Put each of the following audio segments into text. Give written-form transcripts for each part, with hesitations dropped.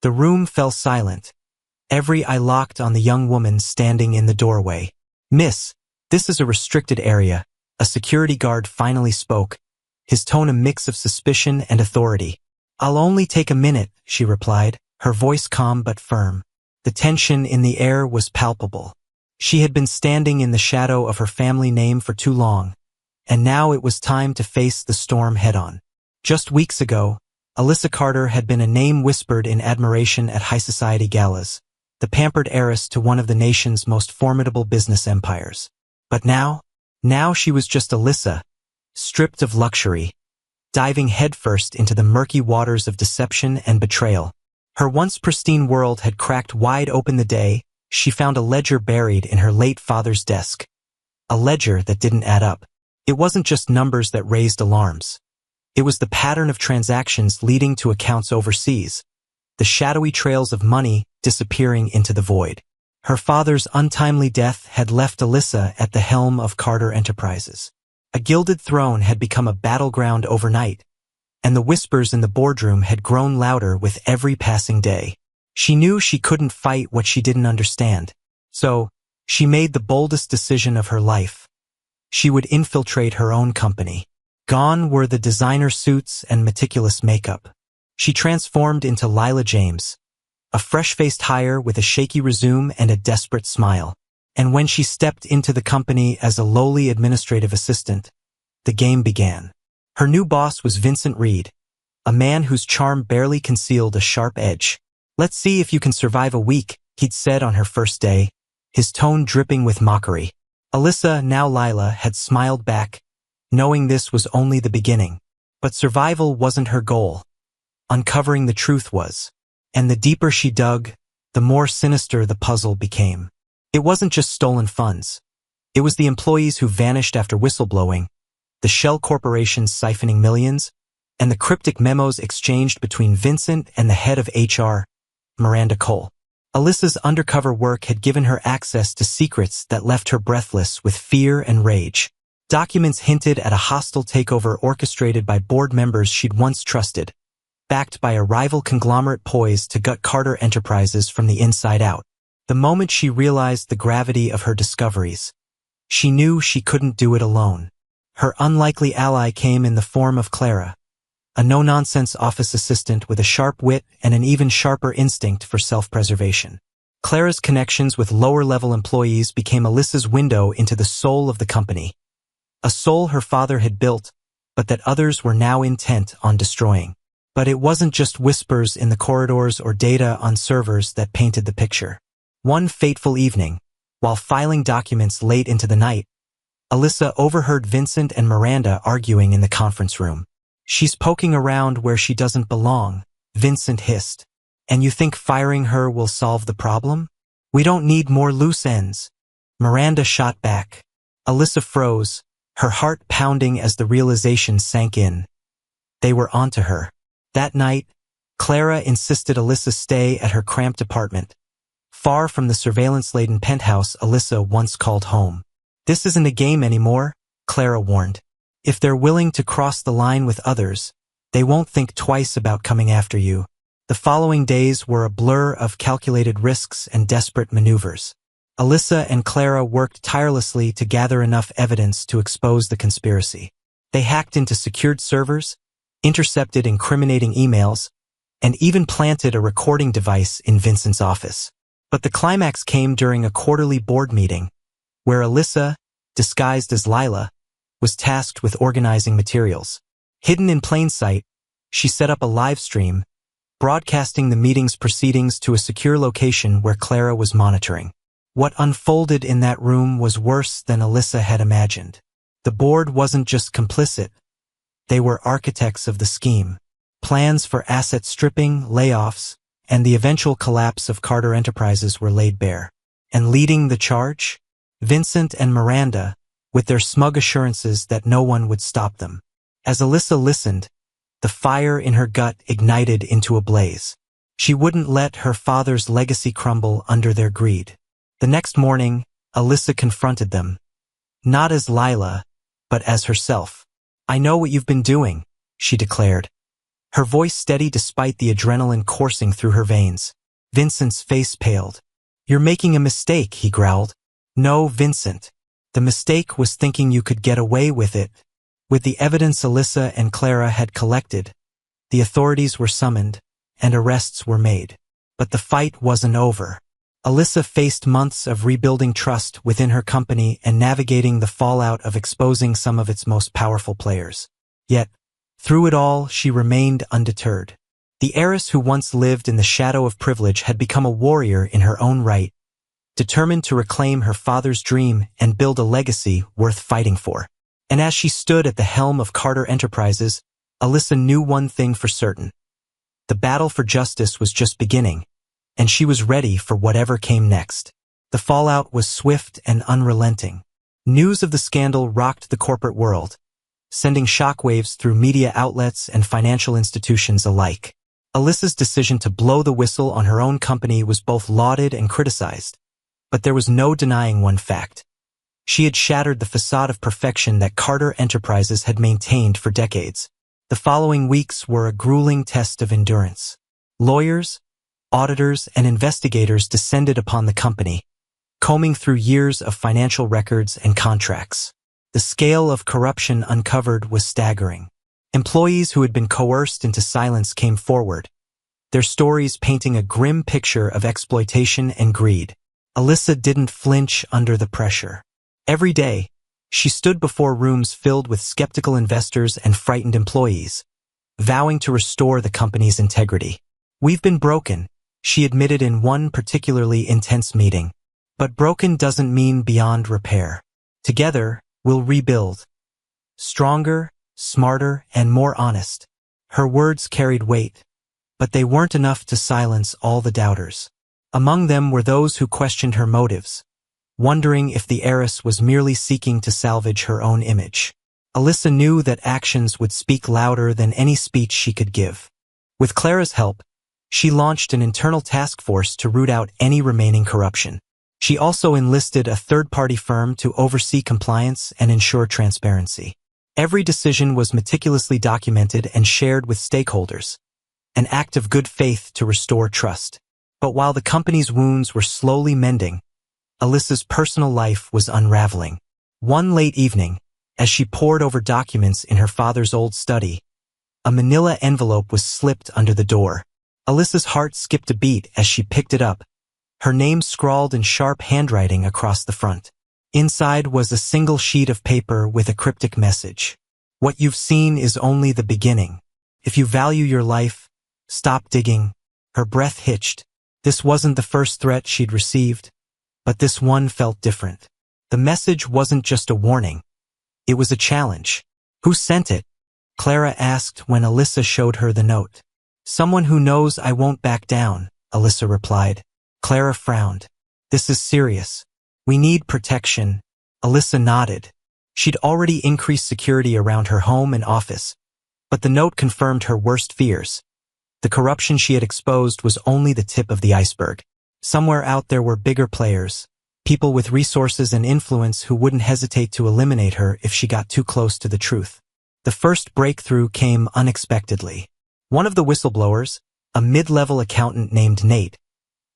The room fell silent. Every eye locked on the young woman standing in the doorway. "Miss, this is a restricted area," a security guard finally spoke, his tone a mix of suspicion and authority. "I'll only take a minute," she replied, her voice calm but firm. The tension in the air was palpable. She had been standing in the shadow of her family name for too long, and now it was time to face the storm head-on. Just weeks ago, Alyssa Carter had been a name whispered in admiration at high society galas, the pampered heiress to one of the nation's most formidable business empires. But now she was just Alyssa, stripped of luxury, diving headfirst into the murky waters of deception and betrayal. Her once pristine world had cracked wide open the day she found a ledger buried in her late father's desk. A ledger that didn't add up. It wasn't just numbers that raised alarms. It was the pattern of transactions leading to accounts overseas, the shadowy trails of money disappearing into the void. Her father's untimely death had left Alyssa at the helm of Carter Enterprises. A gilded throne had become a battleground overnight, and the whispers in the boardroom had grown louder with every passing day. She knew she couldn't fight what she didn't understand, so she made the boldest decision of her life. She would infiltrate her own company. Gone were the designer suits and meticulous makeup. She transformed into Lila James, a fresh-faced hire with a shaky resume and a desperate smile. And when she stepped into the company as a lowly administrative assistant, the game began. Her new boss was Vincent Reed, a man whose charm barely concealed a sharp edge. "Let's see if you can survive a week," he'd said on her first day, his tone dripping with mockery. Alyssa, now Lila, had smiled back, knowing this was only the beginning. But survival wasn't her goal. Uncovering the truth was. And the deeper she dug, the more sinister the puzzle became. It wasn't just stolen funds. It was the employees who vanished after whistleblowing, the shell corporations siphoning millions, and the cryptic memos exchanged between Vincent and the head of HR, Miranda Cole. Alyssa's undercover work had given her access to secrets that left her breathless with fear and rage. Documents hinted at a hostile takeover orchestrated by board members she'd once trusted, backed by a rival conglomerate poised to gut Carter Enterprises from the inside out. The moment she realized the gravity of her discoveries, she knew she couldn't do it alone. Her unlikely ally came in the form of Clara, a no-nonsense office assistant with a sharp wit and an even sharper instinct for self-preservation. Clara's connections with lower-level employees became Alyssa's window into the soul of the company, a soul her father had built, but that others were now intent on destroying. But it wasn't just whispers in the corridors or data on servers that painted the picture. One fateful evening, while filing documents late into the night, Alyssa overheard Vincent and Miranda arguing in the conference room. "She's poking around where she doesn't belong," Vincent hissed. "And you think firing her will solve the problem? We don't need more loose ends," Miranda shot back. Alyssa froze, her heart pounding as the realization sank in. They were onto her. That night, Clara insisted Alyssa stay at her cramped apartment, far from the surveillance-laden penthouse Alyssa once called home. "This isn't a game anymore," Clara warned. "If they're willing to cross the line with others, they won't think twice about coming after you." The following days were a blur of calculated risks and desperate maneuvers. Alyssa and Clara worked tirelessly to gather enough evidence to expose the conspiracy. They hacked into secured servers, intercepted incriminating emails, and even planted a recording device in Vincent's office. But the climax came during a quarterly board meeting, where Alyssa, disguised as Lila, was tasked with organizing materials. Hidden in plain sight, she set up a live stream, broadcasting the meeting's proceedings to a secure location where Clara was monitoring. What unfolded in that room was worse than Alyssa had imagined. The board wasn't just complicit. They were architects of the scheme. Plans for asset stripping, layoffs, and the eventual collapse of Carter Enterprises were laid bare. And leading the charge? Vincent and Miranda, with their smug assurances that no one would stop them. As Alyssa listened, the fire in her gut ignited into a blaze. She wouldn't let her father's legacy crumble under their greed. The next morning, Alyssa confronted them. Not as Lila, but as herself. "I know what you've been doing," she declared. her voice steady despite the adrenaline coursing through her veins. Vincent's face paled. "You're making a mistake," he growled. "No, Vincent. The mistake was thinking you could get away with it." With the evidence Alyssa and Clara had collected, the authorities were summoned, and arrests were made. But the fight wasn't over. Alyssa faced months of rebuilding trust within her company and navigating the fallout of exposing some of its most powerful players. Yet, through it all, she remained undeterred. The heiress who once lived in the shadow of privilege had become a warrior in her own right, determined to reclaim her father's dream and build a legacy worth fighting for. And as she stood at the helm of Carter Enterprises, Alyssa knew one thing for certain. The battle for justice was just beginning, and she was ready for whatever came next. The fallout was swift and unrelenting. News of the scandal rocked the corporate world, sending shockwaves through media outlets and financial institutions alike. Alyssa's decision to blow the whistle on her own company was both lauded and criticized, but there was no denying one fact. She had shattered the facade of perfection that Carter Enterprises had maintained for decades. The following weeks were a grueling test of endurance. Lawyers, auditors, and investigators descended upon the company, combing through years of financial records and contracts. The scale of corruption uncovered was staggering. Employees who had been coerced into silence came forward, their stories painting a grim picture of exploitation and greed. Alyssa didn't flinch under the pressure. Every day, she stood before rooms filled with skeptical investors and frightened employees, vowing to restore the company's integrity. "We've been broken," she admitted in one particularly intense meeting. "But broken doesn't mean beyond repair. Together, we'll rebuild. Stronger, smarter, and more honest." Her words carried weight, but they weren't enough to silence all the doubters. Among them were those who questioned her motives, wondering if the heiress was merely seeking to salvage her own image. Alyssa knew that actions would speak louder than any speech she could give. With Clara's help, she launched an internal task force to root out any remaining corruption. She also enlisted a third-party firm to oversee compliance and ensure transparency. Every decision was meticulously documented and shared with stakeholders, an act of good faith to restore trust. But while the company's wounds were slowly mending, Alyssa's personal life was unraveling. One late evening, as she pored over documents in her father's old study, a manila envelope was slipped under the door. Alyssa's heart skipped a beat as she picked it up, her name scrawled in sharp handwriting across the front. Inside was a single sheet of paper with a cryptic message. "What you've seen is only the beginning. If you value your life, stop digging." Her breath hitched. This wasn't the first threat she'd received, but this one felt different. The message wasn't just a warning. It was a challenge. "Who sent it?" Clara asked when Alyssa showed her the note. "Someone who knows I won't back down," Alyssa replied. Clara frowned. "This is serious. We need protection." Alyssa nodded. She'd already increased security around her home and office, but the note confirmed her worst fears. The corruption she had exposed was only the tip of the iceberg. Somewhere out there were bigger players, people with resources and influence who wouldn't hesitate to eliminate her if she got too close to the truth. The first breakthrough came unexpectedly. One of the whistleblowers, a mid-level accountant named Nate,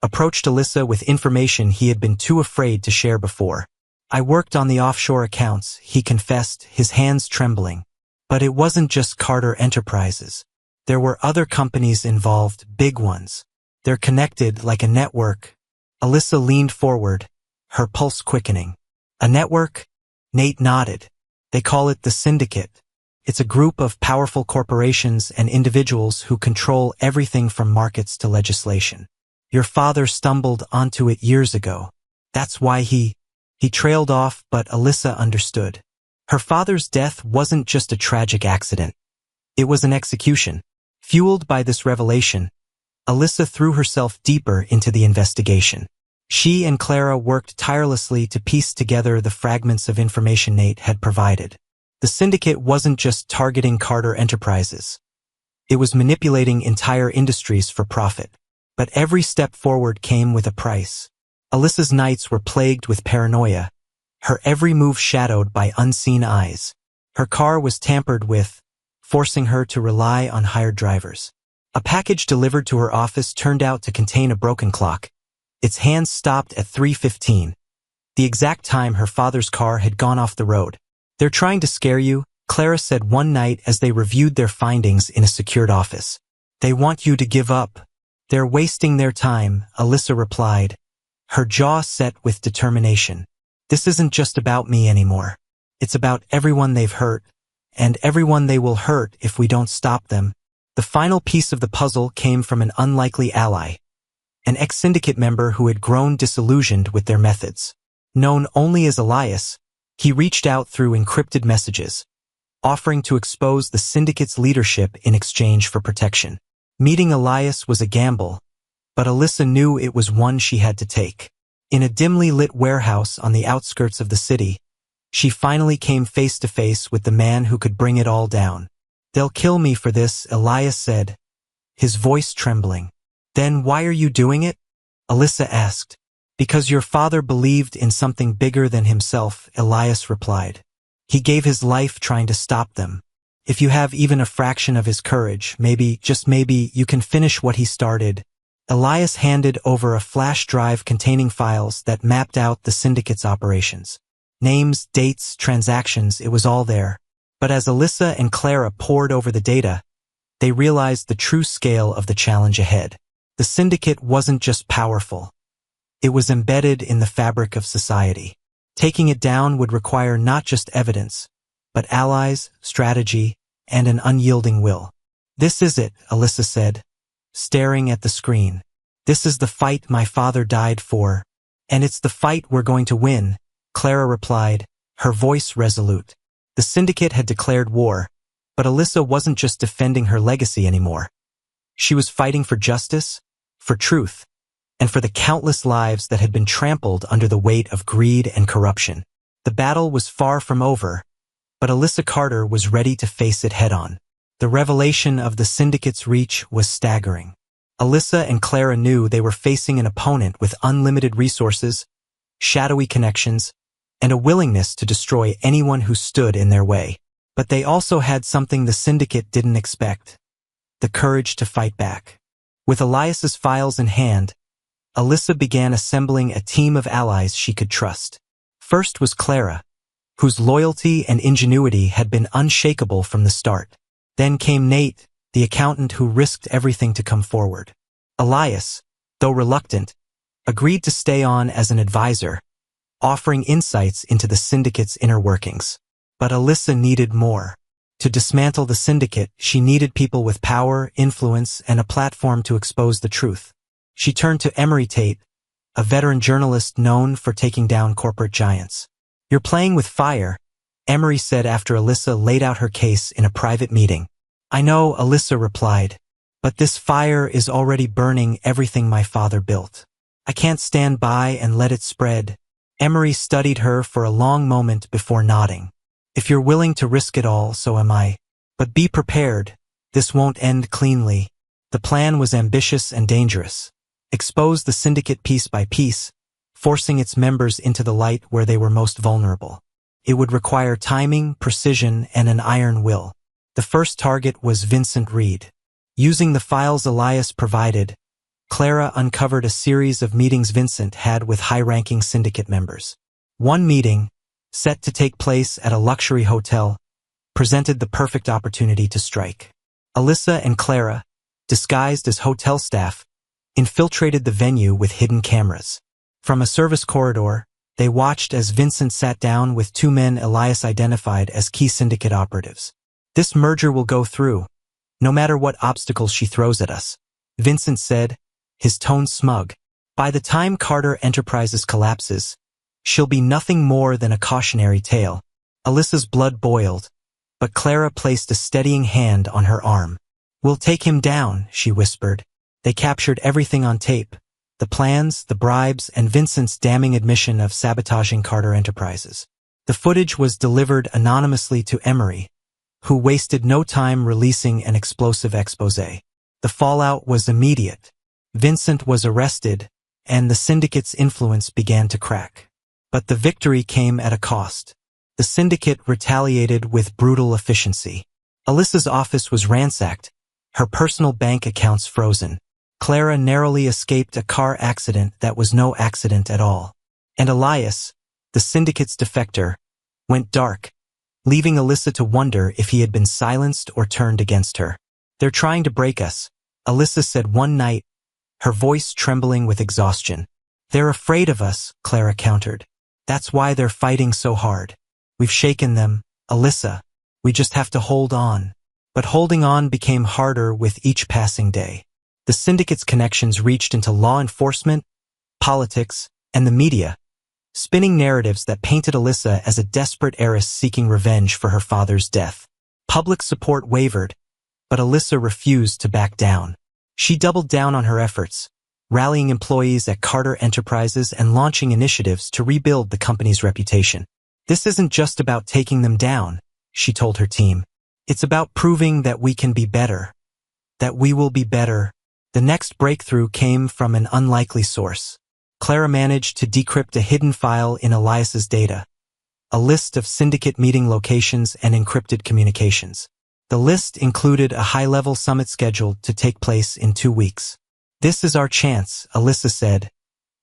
approached Alyssa with information he had been too afraid to share before. "I worked on the offshore accounts," he confessed, his hands trembling. But it wasn't just Carter Enterprises. There were other companies involved, big ones. They're connected like a network. Alyssa leaned forward, her pulse quickening. "A network?" Nate nodded. "They call it the Syndicate. It's a group of powerful corporations and individuals who control everything from markets to legislation. Your father stumbled onto it years ago. That's why he trailed off, but Alyssa understood. Her father's death wasn't just a tragic accident. It was an execution. Fueled by this revelation, Alyssa threw herself deeper into the investigation. She and Clara worked tirelessly to piece together the fragments of information Nate had provided. The syndicate wasn't just targeting Carter Enterprises. It was manipulating entire industries for profit. But every step forward came with a price. Alyssa's nights were plagued with paranoia, her every move shadowed by unseen eyes. Her car was tampered with, forcing her to rely on hired drivers. A package delivered to her office turned out to contain a broken clock. Its hands stopped at 3:15, the exact time her father's car had gone off the road. "They're trying to scare you," Clara said one night as they reviewed their findings in a secured office. "They want you to give up. They're wasting their time," Alyssa replied, her jaw set with determination. "This isn't just about me anymore. It's about everyone they've hurt, and everyone they will hurt if we don't stop them." The final piece of the puzzle came from an unlikely ally, an ex-syndicate member who had grown disillusioned with their methods. Known only as Elias, he reached out through encrypted messages, offering to expose the syndicate's leadership in exchange for protection. Meeting Elias was a gamble, but Alyssa knew it was one she had to take. In a dimly lit warehouse on the outskirts of the city, she finally came face to face with the man who could bring it all down. "They'll kill me for this," Elias said, his voice trembling. "Then why are you doing it?" Alyssa asked. "Because your father believed in something bigger than himself," Elias replied. "He gave his life trying to stop them. If you have even a fraction of his courage, maybe, just maybe, you can finish what he started." Elias handed over a flash drive containing files that mapped out the syndicate's operations. Names, dates, transactions, it was all there. But as Alyssa and Clara pored over the data, they realized the true scale of the challenge ahead. The syndicate wasn't just powerful. It was embedded in the fabric of society. Taking it down would require not just evidence, but allies, strategy, and an unyielding will. "This is it," Alyssa said, staring at the screen. "This is the fight my father died for. And it's the fight we're going to win," Clara replied, her voice resolute. The syndicate had declared war, but Alyssa wasn't just defending her legacy anymore. She was fighting for justice, for truth, and for the countless lives that had been trampled under the weight of greed and corruption. The battle was far from over, but Alyssa Carter was ready to face it head-on. The revelation of the syndicate's reach was staggering. Alyssa and Clara knew they were facing an opponent with unlimited resources, shadowy connections, and a willingness to destroy anyone who stood in their way. But they also had something the syndicate didn't expect: the courage to fight back. With Elias's files in hand, Alyssa began assembling a team of allies she could trust. First was Clara, whose loyalty and ingenuity had been unshakable from the start. Then came Nate, the accountant who risked everything to come forward. Elias, though reluctant, agreed to stay on as an advisor, offering insights into the syndicate's inner workings. But Alyssa needed more. To dismantle the syndicate, she needed people with power, influence, and a platform to expose the truth. She turned to Emery Tate, a veteran journalist known for taking down corporate giants. "You're playing with fire," Emery said after Alyssa laid out her case in a private meeting. "I know," Alyssa replied, "but this fire is already burning everything my father built. I can't stand by and let it spread." Emery studied her for a long moment before nodding. "If you're willing to risk it all, so am I. But be prepared, this won't end cleanly." The plan was ambitious and dangerous. Expose the syndicate piece by piece, forcing its members into the light where they were most vulnerable. It would require timing, precision, and an iron will. The first target was Vincent Reed. Using the files Elias provided, Clara uncovered a series of meetings Vincent had with high-ranking syndicate members. One meeting, set to take place at a luxury hotel, presented the perfect opportunity to strike. Alyssa and Clara, disguised as hotel staff, infiltrated the venue with hidden cameras. From a service corridor, they watched as Vincent sat down with two men Elias identified as key syndicate operatives. "This merger will go through, no matter what obstacles she throws at us," Vincent said, his tone smug. "By the time Carter Enterprises collapses, she'll be nothing more than a cautionary tale." Alyssa's blood boiled, but Clara placed a steadying hand on her arm. "We'll take him down," she whispered. They captured everything on tape: the plans, the bribes, and Vincent's damning admission of sabotaging Carter Enterprises. The footage was delivered anonymously to Emery, who wasted no time releasing an explosive exposé. The fallout was immediate. Vincent was arrested, and the syndicate's influence began to crack. But the victory came at a cost. The syndicate retaliated with brutal efficiency. Alyssa's office was ransacked, her personal bank accounts frozen. Clara narrowly escaped a car accident that was no accident at all. And Elias, the syndicate's defector, went dark, leaving Alyssa to wonder if he had been silenced or turned against her. "They're trying to break us," Alyssa said one night, her voice trembling with exhaustion. "They're afraid of us," Clara countered. "That's why they're fighting so hard. We've shaken them, Alyssa. We just have to hold on." But holding on became harder with each passing day. The syndicate's connections reached into law enforcement, politics, and the media, spinning narratives that painted Alyssa as a desperate heiress seeking revenge for her father's death. Public support wavered, but Alyssa refused to back down. She doubled down on her efforts, rallying employees at Carter Enterprises and launching initiatives to rebuild the company's reputation. "This isn't just about taking them down," she told her team. "It's about proving that we can be better, that we will be better." The next breakthrough came from an unlikely source. Clara managed to decrypt a hidden file in Elias's data, a list of syndicate meeting locations and encrypted communications. The list included a high-level summit scheduled to take place in 2 weeks. "This is our chance," Alyssa said,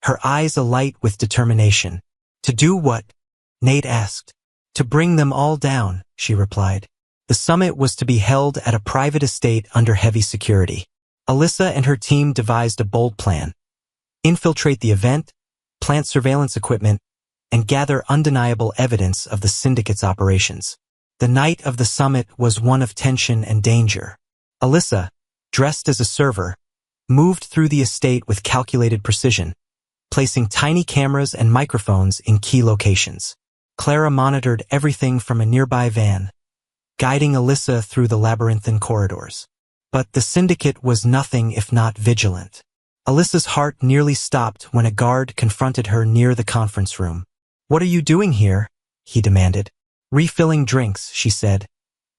her eyes alight with determination. "To do what?" Nate asked. "To bring them all down," she replied. The summit was to be held at a private estate under heavy security. Alyssa and her team devised a bold plan: infiltrate the event, plant surveillance equipment, and gather undeniable evidence of the syndicate's operations. The night of the summit was one of tension and danger. Alyssa, dressed as a server, moved through the estate with calculated precision, placing tiny cameras and microphones in key locations. Clara monitored everything from a nearby van, guiding Alyssa through the labyrinthine corridors. But the syndicate was nothing if not vigilant. Alyssa's heart nearly stopped when a guard confronted her near the conference room. "What are you doing here?" he demanded. "Refilling drinks," she said,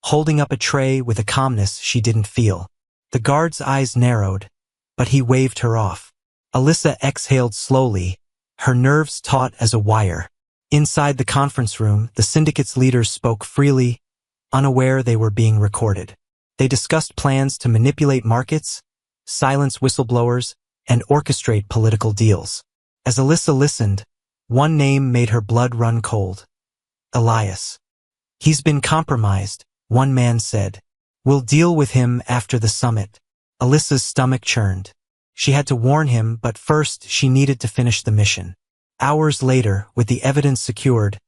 holding up a tray with a calmness she didn't feel. The guard's eyes narrowed, but he waved her off. Alyssa exhaled slowly, her nerves taut as a wire. Inside the conference room, the syndicate's leaders spoke freely, unaware they were being recorded. They discussed plans to manipulate markets, silence whistleblowers, and orchestrate political deals. As Alyssa listened, one name made her blood run cold: Elias. "He's been compromised," one man said. "We'll deal with him after the summit." Alyssa's stomach churned. She had to warn him, but first she needed to finish the mission. Hours later, with the evidence secured,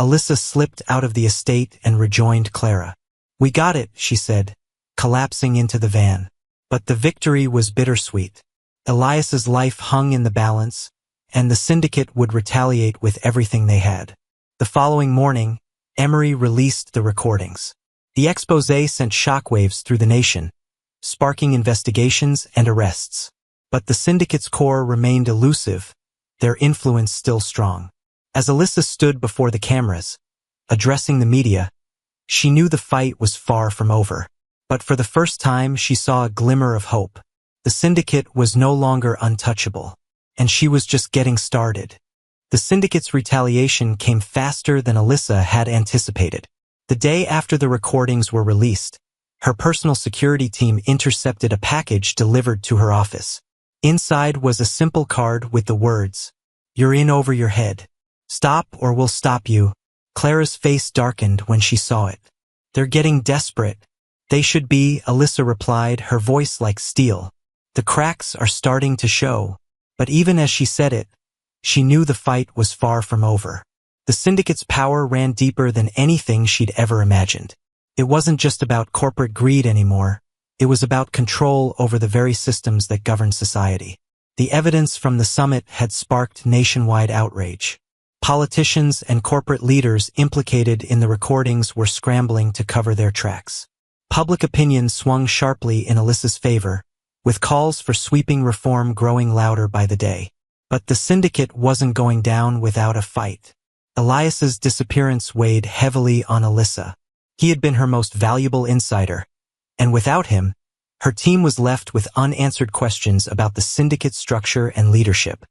Alyssa slipped out of the estate and rejoined Clara. "We got it," she said, collapsing into the van. But the victory was bittersweet. Elias's life hung in the balance, and the syndicate would retaliate with everything they had. The following morning, Emery released the recordings. The exposé sent shockwaves through the nation, sparking investigations and arrests. But the syndicate's core remained elusive, their influence still strong. As Alyssa stood before the cameras, addressing the media, she knew the fight was far from over. But for the first time, she saw a glimmer of hope. The syndicate was no longer untouchable, and she was just getting started. The syndicate's retaliation came faster than Alyssa had anticipated. The day after the recordings were released, her personal security team intercepted a package delivered to her office. Inside was a simple card with the words, "You're in over your head. Stop or we'll stop you." Clara's face darkened when she saw it. "They're getting desperate." "They should be," Alyssa replied, her voice like steel. "The cracks are starting to show." But even as she said it, she knew the fight was far from over. The syndicate's power ran deeper than anything she'd ever imagined. It wasn't just about corporate greed anymore. It was about control over the very systems that govern society. The evidence from the summit had sparked nationwide outrage. Politicians and corporate leaders implicated in the recordings were scrambling to cover their tracks. Public opinion swung sharply in Alyssa's favor, with calls for sweeping reform growing louder by the day. But the syndicate wasn't going down without a fight. Elias's disappearance weighed heavily on Alyssa. He had been her most valuable insider, and without him, her team was left with unanswered questions about the syndicate structure and leadership.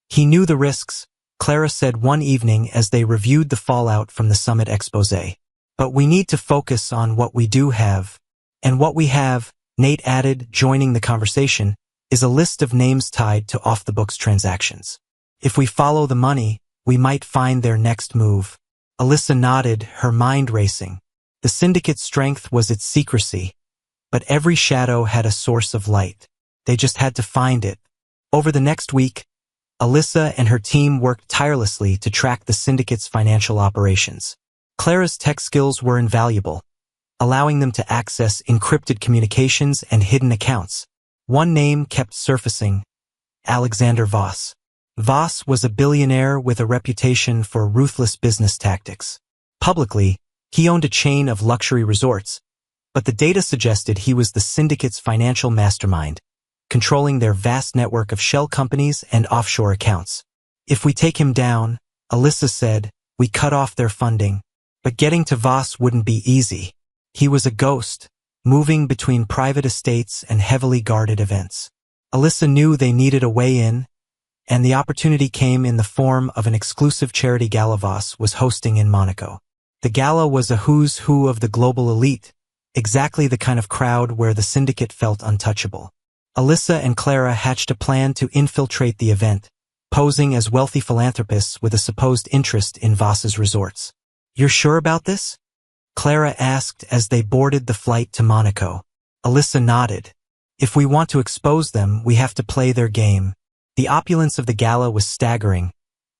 "He knew the risks," Clara said one evening as they reviewed the fallout from the summit exposé. But we need to focus on what we do have. And what we have, Nate added, joining the conversation, is a list of names tied to off-the-books transactions. If we follow the money, we might find their next move. Alyssa nodded, her mind racing. The syndicate's strength was its secrecy, but every shadow had a source of light. They just had to find it. Over the next week, Alyssa and her team worked tirelessly to track the syndicate's financial operations. Clara's tech skills were invaluable, allowing them to access encrypted communications and hidden accounts. One name kept surfacing: Alexander Voss. Voss was a billionaire with a reputation for ruthless business tactics. Publicly, he owned a chain of luxury resorts, but the data suggested he was the syndicate's financial mastermind, controlling their vast network of shell companies and offshore accounts. If we take him down, Alyssa said, we cut off their funding. But getting to Voss wouldn't be easy. He was a ghost, moving between private estates and heavily guarded events. Alyssa knew they needed a way in, and the opportunity came in the form of an exclusive charity gala Voss was hosting in Monaco. The gala was a who's who of the global elite, exactly the kind of crowd where the syndicate felt untouchable. Alyssa and Clara hatched a plan to infiltrate the event, posing as wealthy philanthropists with a supposed interest in Voss's resorts. You're sure about this? Clara asked as they boarded the flight to Monaco. Alyssa nodded. If we want to expose them, we have to play their game. The opulence of the gala was staggering.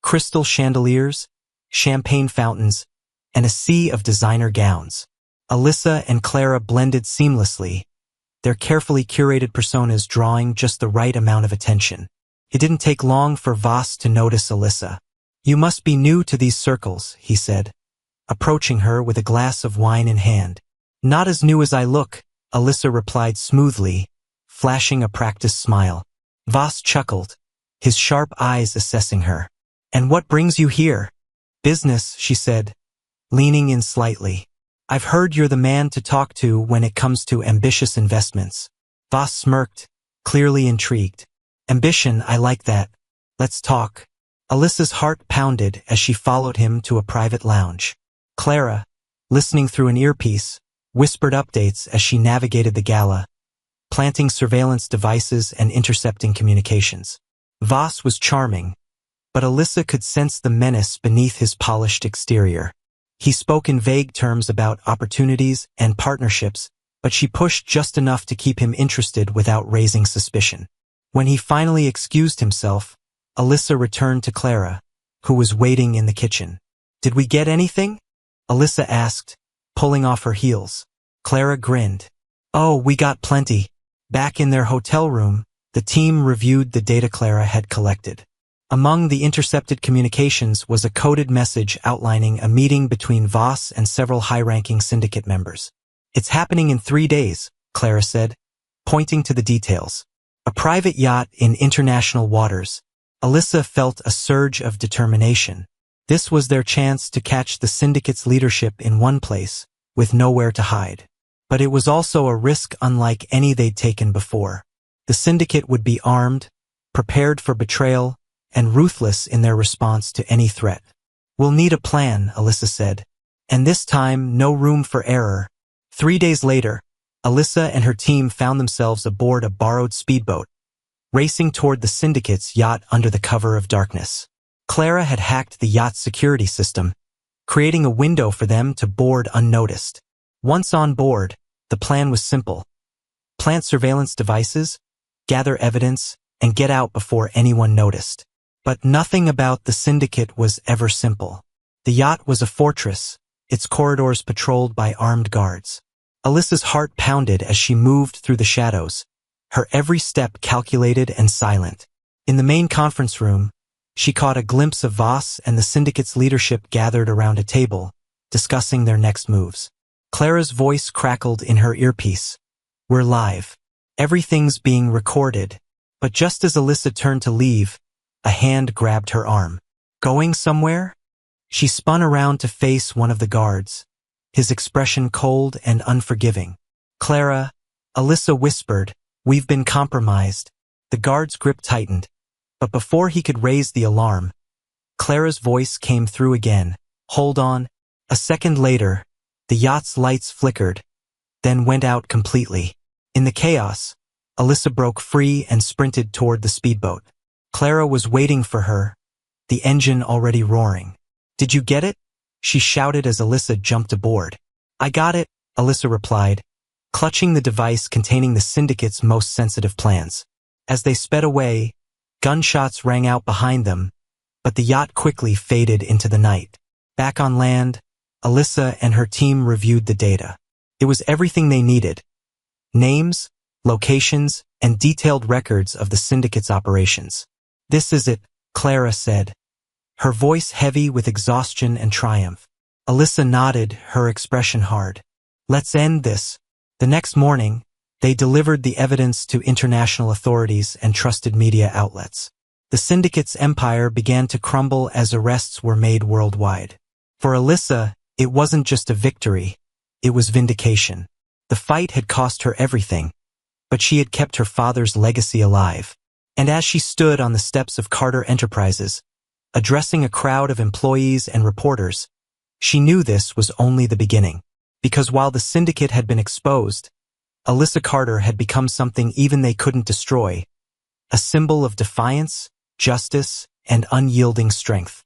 Crystal chandeliers, champagne fountains, and a sea of designer gowns. Alyssa and Clara blended seamlessly, their carefully curated personas drawing just the right amount of attention. It didn't take long for Voss to notice Alyssa. You must be new to these circles, he said, approaching her with a glass of wine in hand. Not as new as I look, Alyssa replied smoothly, flashing a practiced smile. Voss chuckled, his sharp eyes assessing her. And what brings you here? Business, she said, leaning in slightly. I've heard you're the man to talk to when it comes to ambitious investments. Voss smirked, clearly intrigued. Ambition, I like that. Let's talk. Alyssa's heart pounded as she followed him to a private lounge. Clara, listening through an earpiece, whispered updates as she navigated the gala, planting surveillance devices and intercepting communications. Voss was charming, but Alyssa could sense the menace beneath his polished exterior. He spoke in vague terms about opportunities and partnerships, but she pushed just enough to keep him interested without raising suspicion. When he finally excused himself, Alyssa returned to Clara, who was waiting in the kitchen. Did we get anything? Alyssa asked, pulling off her heels. Clara grinned. Oh, we got plenty. Back in their hotel room, the team reviewed the data Clara had collected. Among the intercepted communications was a coded message outlining a meeting between Voss and several high-ranking syndicate members. It's happening in 3 days, Clara said, pointing to the details. A private yacht in international waters. Alyssa felt a surge of determination. This was their chance to catch the syndicate's leadership in one place, with nowhere to hide. But it was also a risk unlike any they'd taken before. The syndicate would be armed, prepared for betrayal, and ruthless in their response to any threat. We'll need a plan, Alyssa said. And this time, no room for error. 3 days later, Alyssa and her team found themselves aboard a borrowed speedboat, racing toward the syndicate's yacht under the cover of darkness. Clara had hacked the yacht's security system, creating a window for them to board unnoticed. Once on board, the plan was simple. Plant surveillance devices, gather evidence, and get out before anyone noticed. But nothing about the syndicate was ever simple. The yacht was a fortress, its corridors patrolled by armed guards. Alyssa's heart pounded as she moved through the shadows, her every step calculated and silent. In the main conference room, she caught a glimpse of Voss and the syndicate's leadership gathered around a table, discussing their next moves. Clara's voice crackled in her earpiece. We're live. Everything's being recorded. But just as Alyssa turned to leave, a hand grabbed her arm. Going somewhere? She spun around to face one of the guards, his expression cold and unforgiving. Clara, Alyssa whispered, we've been compromised. The guard's grip tightened, but before he could raise the alarm, Clara's voice came through again. Hold on. A second later, The yacht's lights flickered, then went out completely. In the chaos, Alyssa broke free and sprinted toward the speedboat. Clara was waiting for her, the engine already roaring. "Did you get it?" she shouted as Alyssa jumped aboard. "I got it," Alyssa replied, clutching the device containing the syndicate's most sensitive plans. As they sped away, gunshots rang out behind them, but the yacht quickly faded into the night. Back on land, Alyssa and her team reviewed the data. It was everything they needed: names, locations, and detailed records of the syndicate's operations. "This is it," Clara said, her voice heavy with exhaustion and triumph. Alyssa nodded, her expression hard. "Let's end this." The next morning, they delivered the evidence to international authorities and trusted media outlets. The syndicate's empire began to crumble as arrests were made worldwide. For Alyssa, it wasn't just a victory, it was vindication. The fight had cost her everything, but she had kept her father's legacy alive. And as she stood on the steps of Carter Enterprises, addressing a crowd of employees and reporters, she knew this was only the beginning. Because while the syndicate had been exposed, Alyssa Carter had become something even they couldn't destroy, a symbol of defiance, justice, and unyielding strength.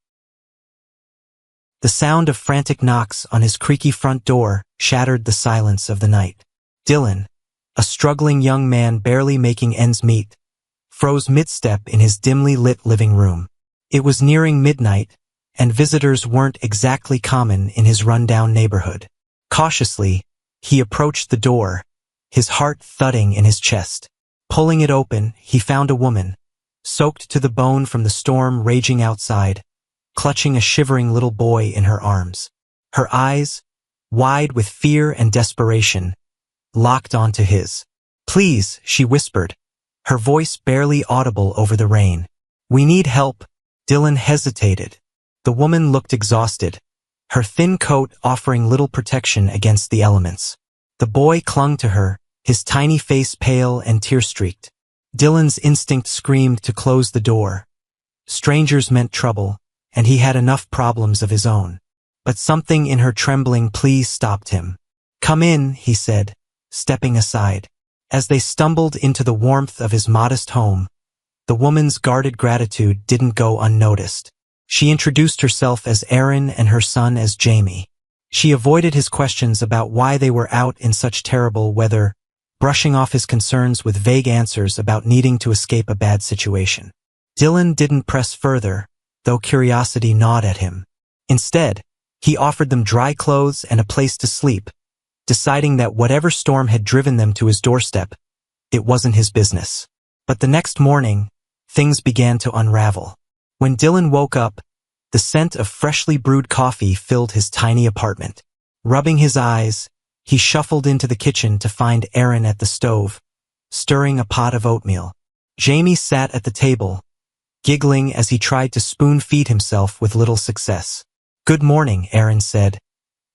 The sound of frantic knocks on his creaky front door shattered the silence of the night. Dylan, a struggling young man barely making ends meet, froze mid-step in his dimly lit living room. It was nearing midnight, and visitors weren't exactly common in his rundown neighborhood. Cautiously, he approached the door, his heart thudding in his chest. Pulling it open, he found a woman, soaked to the bone from the storm raging outside, clutching a shivering little boy in her arms. Her eyes, wide with fear and desperation, locked onto his. "Please," she whispered, her voice barely audible over the rain. "We need help." Dylan hesitated. The woman looked exhausted, her thin coat offering little protection against the elements. The boy clung to her, his tiny face pale and tear-streaked. Dylan's instinct screamed to close the door. Strangers meant trouble, and he had enough problems of his own. But something in her trembling plea stopped him. "Come in," he said, stepping aside. As they stumbled into the warmth of his modest home, the woman's guarded gratitude didn't go unnoticed. She introduced herself as Erin and her son as Jamie. She avoided his questions about why they were out in such terrible weather, brushing off his concerns with vague answers about needing to escape a bad situation. Dylan didn't press further, though curiosity gnawed at him. Instead, he offered them dry clothes and a place to sleep, deciding that whatever storm had driven them to his doorstep, it wasn't his business. But the next morning, things began to unravel. When Dylan woke up, the scent of freshly brewed coffee filled his tiny apartment. Rubbing his eyes, he shuffled into the kitchen to find Erin at the stove, stirring a pot of oatmeal. Jamie sat at the table, giggling as he tried to spoon-feed himself with little success. "Good morning," Erin said,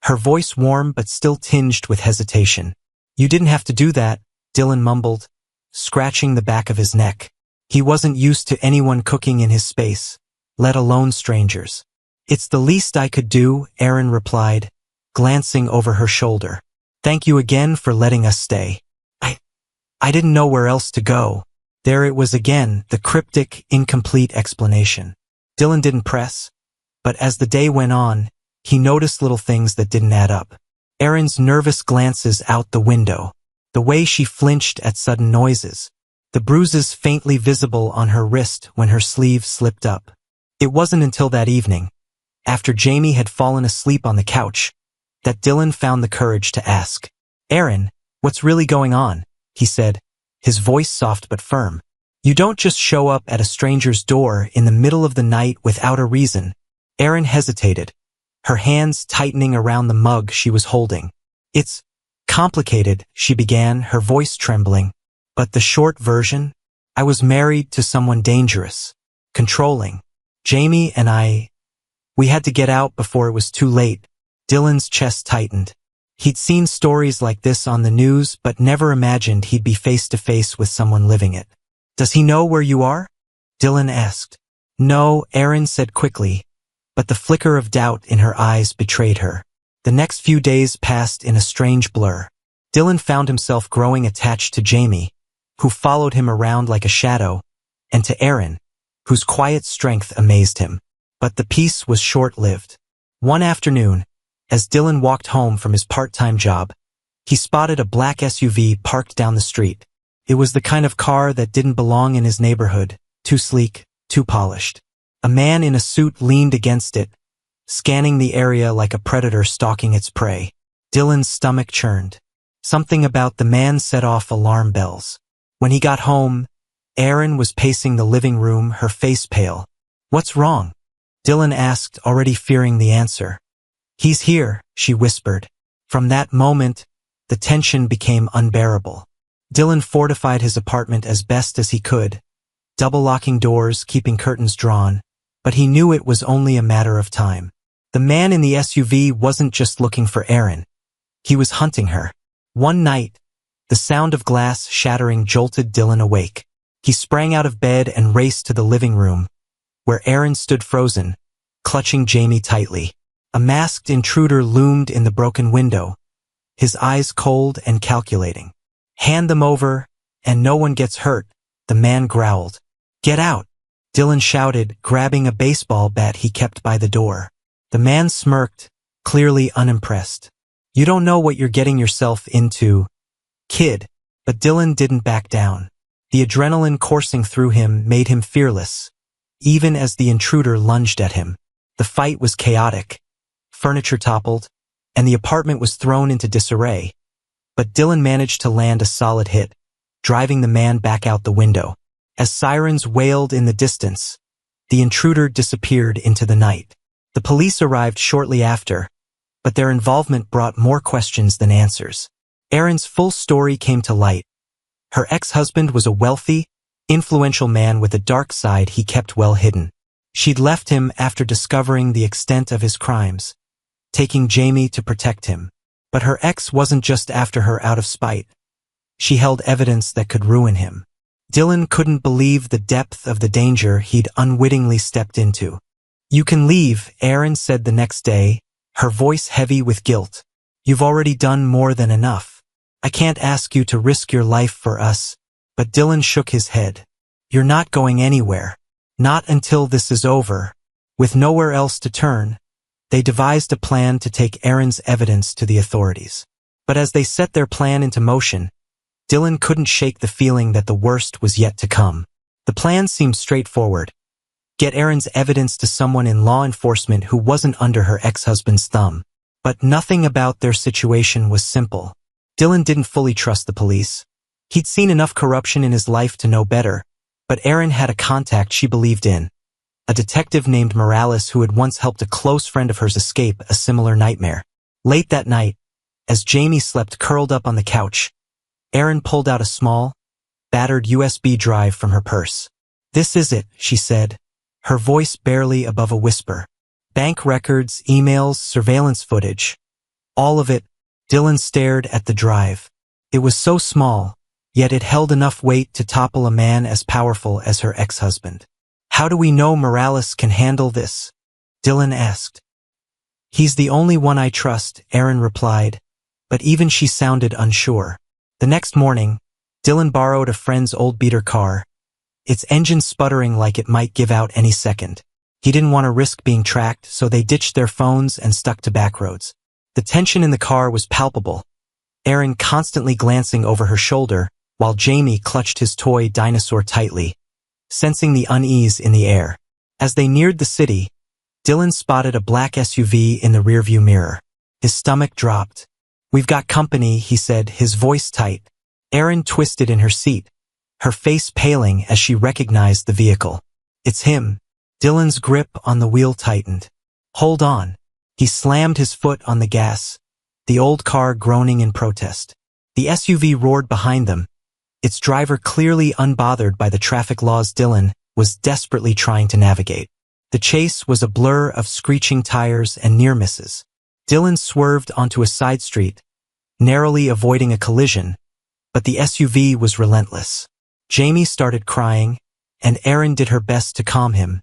her voice warm but still tinged with hesitation. "You didn't have to do that," Dylan mumbled, scratching the back of his neck. He wasn't used to anyone cooking in his space, let alone strangers. "It's the least I could do," Erin replied, glancing over her shoulder. "Thank you again for letting us stay. I didn't know where else to go." There it was again, the cryptic, incomplete explanation. Dylan didn't press, but as the day went on, he noticed little things that didn't add up. Erin's nervous glances out the window, the way she flinched at sudden noises, the bruises faintly visible on her wrist when her sleeve slipped up. It wasn't until that evening, after Jamie had fallen asleep on the couch, that Dylan found the courage to ask. "Erin, what's really going on?" he said, his voice soft but firm. "You don't just show up at a stranger's door in the middle of the night without a reason." Erin hesitated, her hands tightening around the mug she was holding. "It's complicated," she began, her voice trembling. "But the short version? I was married to someone dangerous, controlling. Jamie and we had to get out before it was too late." Dylan's chest tightened. He'd seen stories like this on the news, but never imagined he'd be face to face with someone living it. "Does he know where you are?" Dylan asked. "No," Erin said quickly, but the flicker of doubt in her eyes betrayed her. The next few days passed in a strange blur. Dylan found himself growing attached to Jamie, who followed him around like a shadow, and to Aaron, whose quiet strength amazed him. But the peace was short-lived. One afternoon, as Dylan walked home from his part-time job, he spotted a black SUV parked down the street. It was the kind of car that didn't belong in his neighborhood, too sleek, too polished. A man in a suit leaned against it, scanning the area like a predator stalking its prey. Dylan's stomach churned. Something about the man set off alarm bells. When he got home, Erin was pacing the living room, her face pale. "What's wrong?" Dylan asked, already fearing the answer. "He's here," she whispered. From that moment, the tension became unbearable. Dylan fortified his apartment as best as he could, double-locking doors, keeping curtains drawn, but he knew it was only a matter of time. The man in the SUV wasn't just looking for Erin. He was hunting her. One night, the sound of glass shattering jolted Dylan awake. He sprang out of bed and raced to the living room, where Erin stood frozen, clutching Jamie tightly. A masked intruder loomed in the broken window, his eyes cold and calculating. "Hand them over, and no one gets hurt," the man growled. "Get out," Dylan shouted, grabbing a baseball bat he kept by the door. The man smirked, clearly unimpressed. "You don't know what you're getting yourself into, kid." But Dylan didn't back down. The adrenaline coursing through him made him fearless, even as the intruder lunged at him. The fight was chaotic. Furniture toppled, and the apartment was thrown into disarray. But Dylan managed to land a solid hit, driving the man back out the window. As sirens wailed in the distance, the intruder disappeared into the night. The police arrived shortly after, but their involvement brought more questions than answers. Erin's full story came to light. Her ex-husband was a wealthy, influential man with a dark side he kept well hidden. She'd left him after discovering the extent of his crimes, taking Jamie to protect him. But her ex wasn't just after her out of spite. She held evidence that could ruin him. Dylan couldn't believe the depth of the danger he'd unwittingly stepped into. "You can leave," Erin said the next day, her voice heavy with guilt. "You've already done more than enough. I can't ask you to risk your life for us." But Dylan shook his head. "You're not going anywhere. Not until this is over." With nowhere else to turn, they devised a plan to take Erin's evidence to the authorities. But as they set their plan into motion, Dylan couldn't shake the feeling that the worst was yet to come. The plan seemed straightforward. Get Erin's evidence to someone in law enforcement who wasn't under her ex-husband's thumb. But nothing about their situation was simple. Dylan didn't fully trust the police. He'd seen enough corruption in his life to know better, but Erin had a contact she believed in. A detective named Morales who had once helped a close friend of hers escape a similar nightmare. Late that night, as Jamie slept curled up on the couch, Erin pulled out a small, battered USB drive from her purse. "This is it," she said, her voice barely above a whisper. Bank records, emails, surveillance footage. All of it. Dylan stared at the drive. It was so small, yet it held enough weight to topple a man as powerful as her ex-husband. "How do we know Morales can handle this?" Dylan asked. "He's the only one I trust," Erin replied, but even she sounded unsure. The next morning, Dylan borrowed a friend's old beater car, its engine sputtering like it might give out any second. He didn't want to risk being tracked, so they ditched their phones and stuck to back roads. The tension in the car was palpable, Erin constantly glancing over her shoulder, while Jamie clutched his toy dinosaur tightly, sensing the unease in the air. As they neared the city, Dylan spotted a black SUV in the rearview mirror. His stomach dropped. "We've got company," he said, his voice tight. Erin twisted in her seat, her face paling as she recognized the vehicle. "It's him." Dylan's grip on the wheel tightened. "Hold on." He slammed his foot on the gas, the old car groaning in protest. The SUV roared behind them, its driver clearly unbothered by the traffic laws Dylan was desperately trying to navigate. The chase was a blur of screeching tires and near misses. Dylan swerved onto a side street, narrowly avoiding a collision, but the SUV was relentless. Jamie started crying, and Erin did her best to calm him,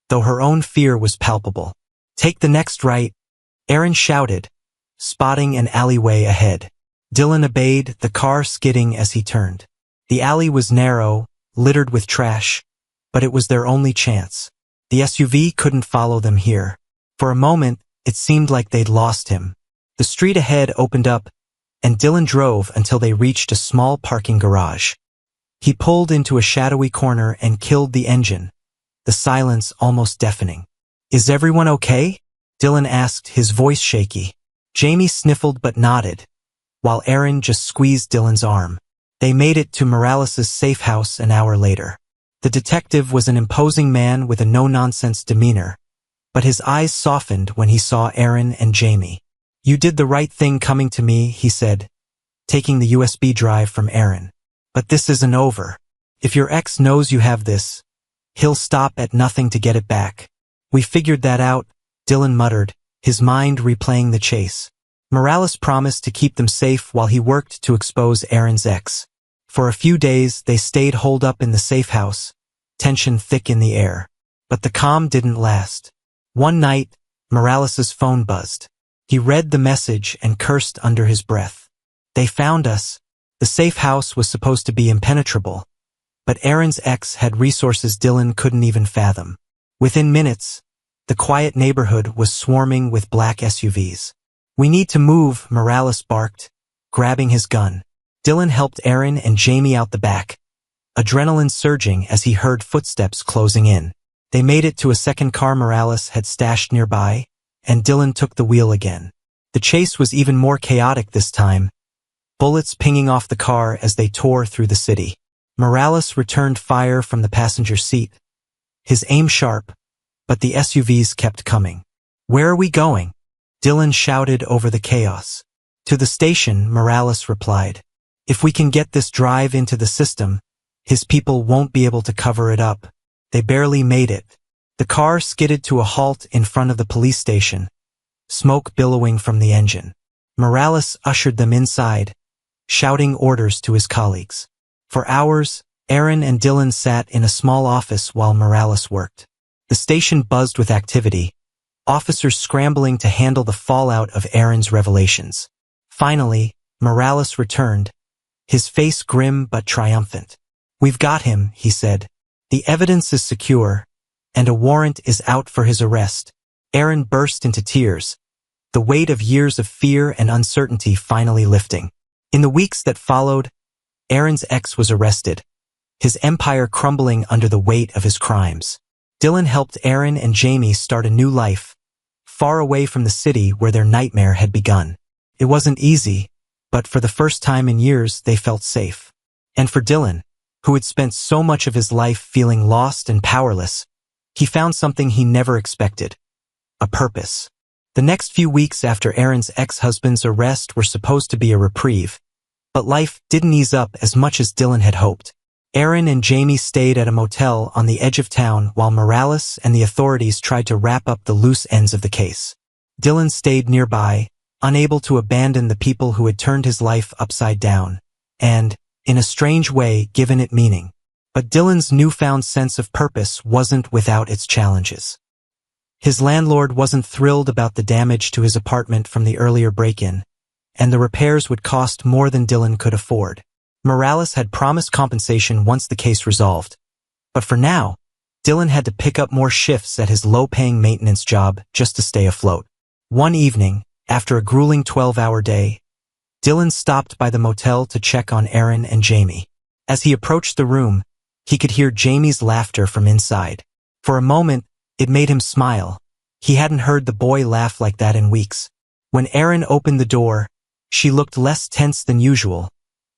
though her own fear was palpable. "Take the next right," Erin shouted, spotting an alleyway ahead. Dylan obeyed, the car skidding as he turned. The alley was narrow, littered with trash, but it was their only chance. The SUV couldn't follow them here. For a moment, it seemed like they'd lost him. The street ahead opened up, and Dylan drove until they reached a small parking garage. He pulled into a shadowy corner and killed the engine, the silence almost deafening. "Is everyone okay?" Dylan asked, his voice shaky. Jamie sniffled but nodded, while Aaron just squeezed Dylan's arm. They made it to Morales' safe house an hour later. The detective was an imposing man with a no-nonsense demeanor, but his eyes softened when he saw Aaron and Jamie. "You did the right thing coming to me," he said, taking the USB drive from Aaron. "But this isn't over. If your ex knows you have this, he'll stop at nothing to get it back." "We figured that out," Dylan muttered, his mind replaying the chase. Morales promised to keep them safe while he worked to expose Aaron's ex. For a few days, they stayed holed up in the safe house, tension thick in the air. But the calm didn't last. One night, Morales' phone buzzed. He read the message and cursed under his breath. "They found us." The safe house was supposed to be impenetrable, but Aaron's ex had resources Dylan couldn't even fathom. Within minutes, the quiet neighborhood was swarming with black SUVs. "We need to move," Morales barked, grabbing his gun. Dylan helped Aaron and Jamie out the back, adrenaline surging as he heard footsteps closing in. They made it to a second car Morales had stashed nearby, and Dylan took the wheel again. The chase was even more chaotic this time, bullets pinging off the car as they tore through the city. Morales returned fire from the passenger seat, his aim sharp, but the SUVs kept coming. "Where are we going?" Dylan shouted over the chaos. "To the station," Morales replied. "If we can get this drive into the system, his people won't be able to cover it up." They barely made it. The car skidded to a halt in front of the police station, smoke billowing from the engine. Morales ushered them inside, shouting orders to his colleagues. For hours, Aaron and Dylan sat in a small office while Morales worked. The station buzzed with activity, officers scrambling to handle the fallout of Aaron's revelations. Finally, Morales returned, his face grim but triumphant. "We've got him," he said. "The evidence is secure, and a warrant is out for his arrest." Aaron burst into tears, the weight of years of fear and uncertainty finally lifting. In the weeks that followed, Aaron's ex was arrested, his empire crumbling under the weight of his crimes. Dylan helped Aaron and Jamie start a new life, far away from the city where their nightmare had begun. It wasn't easy, but for the first time in years they felt safe. And for Dylan, who had spent so much of his life feeling lost and powerless, he found something he never expected: a purpose. The next few weeks after Aaron's ex-husband's arrest were supposed to be a reprieve, but life didn't ease up as much as Dylan had hoped. Aaron and Jamie stayed at a motel on the edge of town while Morales and the authorities tried to wrap up the loose ends of the case. Dylan stayed nearby, unable to abandon the people who had turned his life upside down, and, in a strange way, given it meaning. But Dylan's newfound sense of purpose wasn't without its challenges. His landlord wasn't thrilled about the damage to his apartment from the earlier break-in, and the repairs would cost more than Dylan could afford. Morales had promised compensation once the case resolved, but for now, Dylan had to pick up more shifts at his low-paying maintenance job just to stay afloat. One evening, after a grueling 12-hour day, Dylan stopped by the motel to check on Aaron and Jamie. As he approached the room, he could hear Jamie's laughter from inside. For a moment, it made him smile. He hadn't heard the boy laugh like that in weeks. When Aaron opened the door, she looked less tense than usual,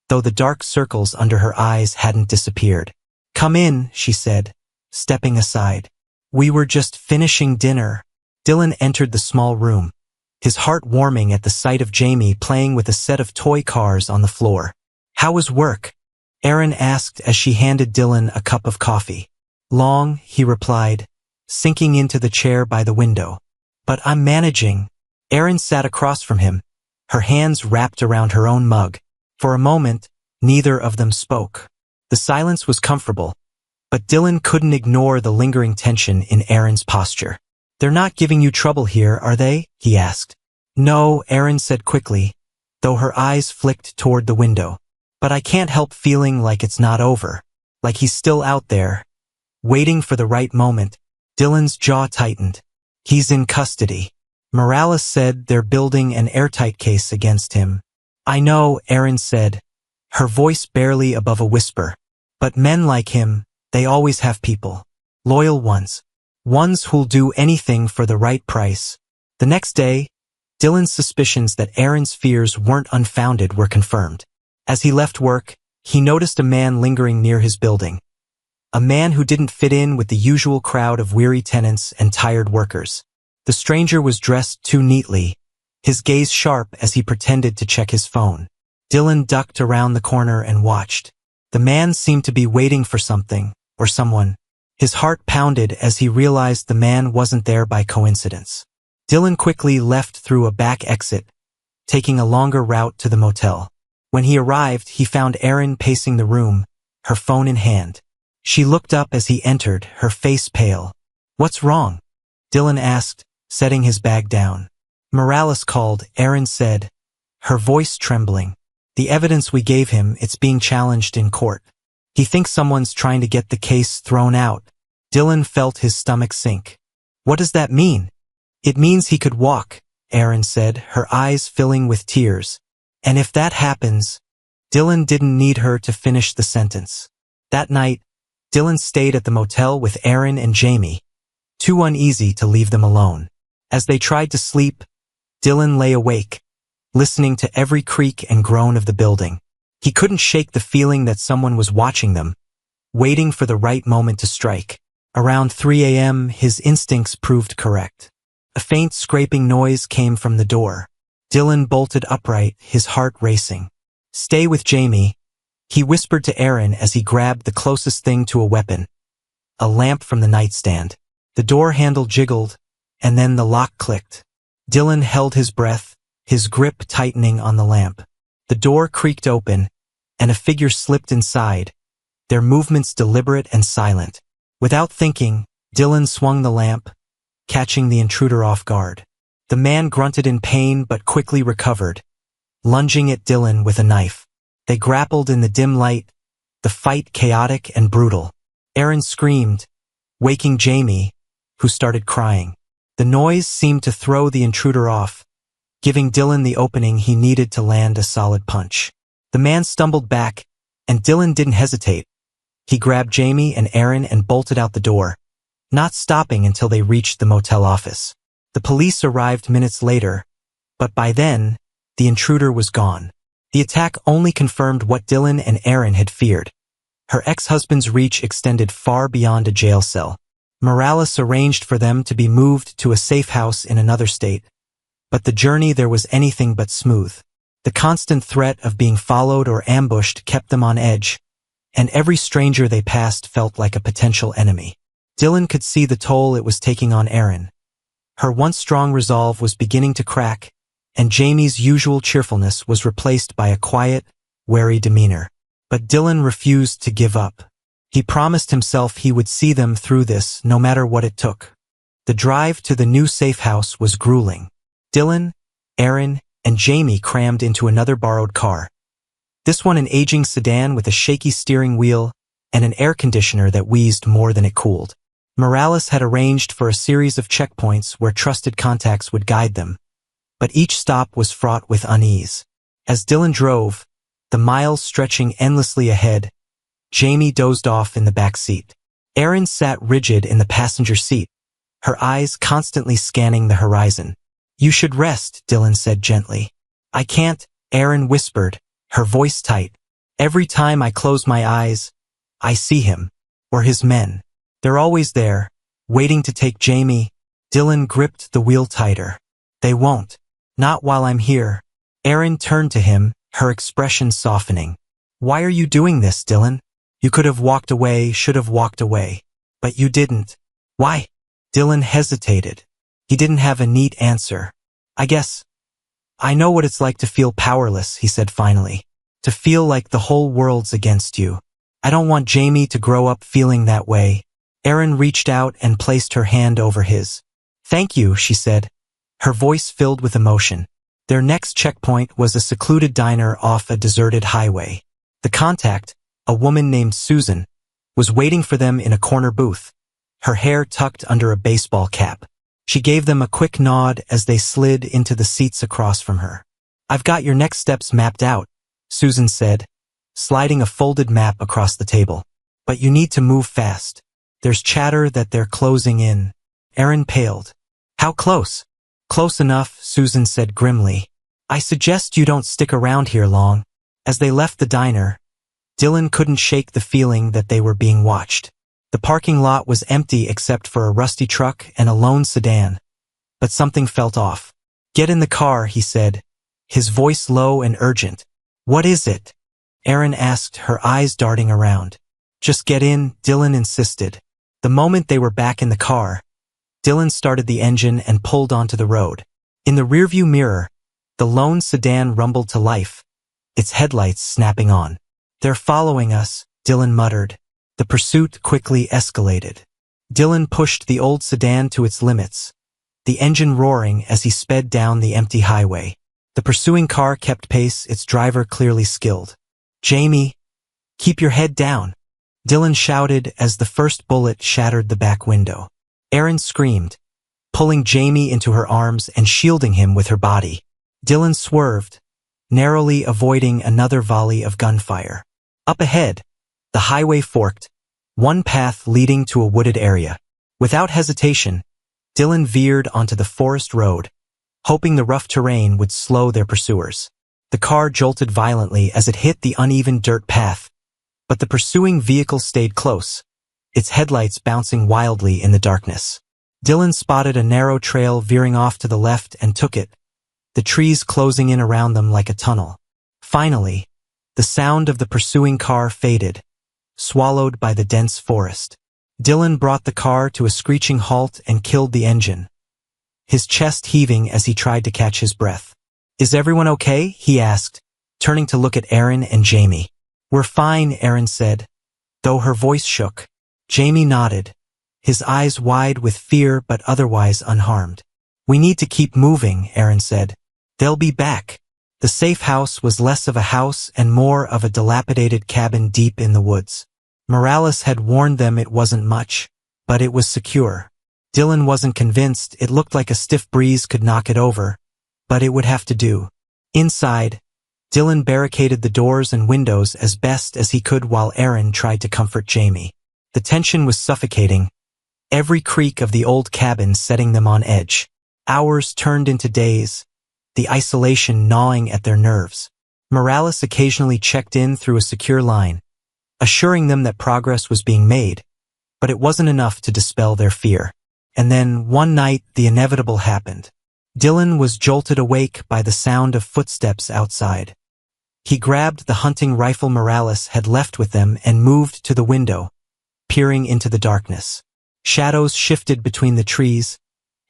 though the dark circles under her eyes hadn't disappeared. "Come in," she said, stepping aside. "We were just finishing dinner." Dylan entered the small room, his heart warming at the sight of Jamie playing with a set of toy cars on the floor. "How was work?" Aaron asked as she handed Dylan a cup of coffee. "Long," he replied, sinking into the chair by the window. "But I'm managing." Aaron sat across from him, her hands wrapped around her own mug. For a moment, neither of them spoke. The silence was comfortable, but Dylan couldn't ignore the lingering tension in Aaron's posture. "They're not giving you trouble here, are they?" he asked. No, Erin said quickly, though her eyes flicked toward the window. But I can't help feeling like it's not over. Like he's still out there, waiting for the right moment. Dylan's jaw tightened. He's in custody. Morales said they're building an airtight case against him. I know, Erin said, her voice barely above a whisper. But men like him, they always have people. Loyal ones. Ones who'll do anything for the right price. The next day, Dylan's suspicions that Erin's fears weren't unfounded were confirmed. As he left work, he noticed a man lingering near his building. A man who didn't fit in with the usual crowd of weary tenants and tired workers. The stranger was dressed too neatly, his gaze sharp as he pretended to check his phone. Dylan ducked around the corner and watched. The man seemed to be waiting for something, or someone. His heart pounded as he realized the man wasn't there by coincidence. Dylan quickly left through a back exit, taking a longer route to the motel. When he arrived, he found Erin pacing the room, her phone in hand. She looked up as he entered, her face pale. What's wrong? Dylan asked, setting his bag down. Morales called, Erin said, her voice trembling. The evidence we gave him, it's being challenged in court. He thinks someone's trying to get the case thrown out. Dylan felt his stomach sink. What does that mean? It means he could walk, Erin said, her eyes filling with tears. And if that happens, Dylan didn't need her to finish the sentence. That night, Dylan stayed at the motel with Erin and Jamie, too uneasy to leave them alone. As they tried to sleep, Dylan lay awake, listening to every creak and groan of the building. He couldn't shake the feeling that someone was watching them, waiting for the right moment to strike. Around 3 a.m., his instincts proved correct. A faint scraping noise came from the door. Dylan bolted upright, his heart racing. Stay with Jamie, he whispered to Erin as he grabbed the closest thing to a weapon. A lamp from the nightstand. The door handle jiggled, and then the lock clicked. Dylan held his breath, his grip tightening on the lamp. The door creaked open, and a figure slipped inside, their movements deliberate and silent. Without thinking, Dylan swung the lamp, catching the intruder off guard. The man grunted in pain but quickly recovered, lunging at Dylan with a knife. They grappled in the dim light, the fight chaotic and brutal. Erin screamed, waking Jamie, who started crying. The noise seemed to throw the intruder off, giving Dylan the opening he needed to land a solid punch. The man stumbled back, and Dylan didn't hesitate. He grabbed Jamie and Erin and bolted out the door, not stopping until they reached the motel office. The police arrived minutes later, but by then, the intruder was gone. The attack only confirmed what Dylan and Erin had feared. Her ex-husband's reach extended far beyond a jail cell. Morales arranged for them to be moved to a safe house in another state. But the journey there was anything but smooth. The constant threat of being followed or ambushed kept them on edge, and every stranger they passed felt like a potential enemy. Dylan could see the toll it was taking on Erin. Her once strong resolve was beginning to crack, and Jamie's usual cheerfulness was replaced by a quiet, wary demeanor. But Dylan refused to give up. He promised himself he would see them through this no matter what it took. The drive to the new safe house was grueling. Dylan, Erin, and Jamie crammed into another borrowed car. This one an aging sedan with a shaky steering wheel and an air conditioner that wheezed more than it cooled. Morales had arranged for a series of checkpoints where trusted contacts would guide them, but each stop was fraught with unease. As Dylan drove, the miles stretching endlessly ahead, Jamie dozed off in the back seat. Erin sat rigid in the passenger seat, her eyes constantly scanning the horizon. You should rest, Dylan said gently. I can't, Erin whispered, her voice tight. Every time I close my eyes, I see him, or his men. They're always there, waiting to take Jamie. Dylan gripped the wheel tighter. They won't. Not while I'm here. Erin turned to him, her expression softening. Why are you doing this, Dylan? You could have walked away, should have walked away. But you didn't. Why? Dylan hesitated. He didn't have a neat answer. I guess. I know what it's like to feel powerless, he said finally. To feel like the whole world's against you. I don't want Jamie to grow up feeling that way. Erin reached out and placed her hand over his. Thank you, she said, her voice filled with emotion. Their next checkpoint was a secluded diner off a deserted highway. The contact, a woman named Susan, was waiting for them in a corner booth, her hair tucked under a baseball cap. She gave them a quick nod as they slid into the seats across from her. "I've got your next steps mapped out," Susan said, sliding a folded map across the table. "But you need to move fast. There's chatter that they're closing in." Aaron paled. "How close?" "Close enough," Susan said grimly. "I suggest you don't stick around here long." As they left the diner, Dylan couldn't shake the feeling that they were being watched. The parking lot was empty except for a rusty truck and a lone sedan. But something felt off. "Get in the car," he said, his voice low and urgent. "What is it?" Aaron asked, her eyes darting around. "Just get in," Dylan insisted. The moment they were back in the car, Dylan started the engine and pulled onto the road. In the rearview mirror, the lone sedan rumbled to life, its headlights snapping on. "They're following us," Dylan muttered. The pursuit quickly escalated. Dylan pushed the old sedan to its limits, the engine roaring as he sped down the empty highway. The pursuing car kept pace, its driver clearly skilled. "Jamie, keep your head down," Dylan shouted as the first bullet shattered the back window. Aaron screamed, pulling Jamie into her arms and shielding him with her body. Dylan swerved, narrowly avoiding another volley of gunfire. Up ahead, the highway forked, one path leading to a wooded area. Without hesitation, Dylan veered onto the forest road, hoping the rough terrain would slow their pursuers. The car jolted violently as it hit the uneven dirt path, but the pursuing vehicle stayed close, its headlights bouncing wildly in the darkness. Dylan spotted a narrow trail veering off to the left and took it, the trees closing in around them like a tunnel. Finally, the sound of the pursuing car faded, swallowed by the dense forest. Dylan brought the car to a screeching halt and killed the engine, his chest heaving as he tried to catch his breath. "Is everyone okay?" he asked, turning to look at Aaron and Jamie. "We're fine," Aaron said, though her voice shook. Jamie nodded, his eyes wide with fear but otherwise unharmed. "We need to keep moving," Aaron said. "They'll be back." The safe house was less of a house and more of a dilapidated cabin deep in the woods. Morales had warned them it wasn't much, but it was secure. Dylan wasn't convinced. It looked like a stiff breeze could knock it over, but it would have to do. Inside, Dylan barricaded the doors and windows as best as he could while Aaron tried to comfort Jamie. The tension was suffocating, every creak of the old cabin setting them on edge. Hours turned into days, the isolation gnawing at their nerves. Morales occasionally checked in through a secure line, assuring them that progress was being made, but it wasn't enough to dispel their fear. And then, one night, the inevitable happened. Dylan was jolted awake by the sound of footsteps outside. He grabbed the hunting rifle Morales had left with them and moved to the window, peering into the darkness. Shadows shifted between the trees,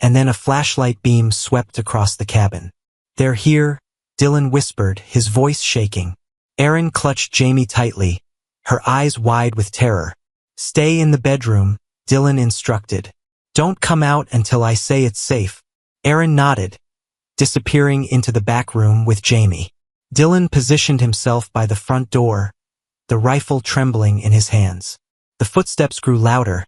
and then a flashlight beam swept across the cabin. "They're here," Dylan whispered, his voice shaking. Aaron clutched Jamie tightly, her eyes wide with terror. "Stay in the bedroom," Dylan instructed. "Don't come out until I say it's safe." Aaron nodded, disappearing into the back room with Jamie. Dylan positioned himself by the front door, the rifle trembling in his hands. The footsteps grew louder,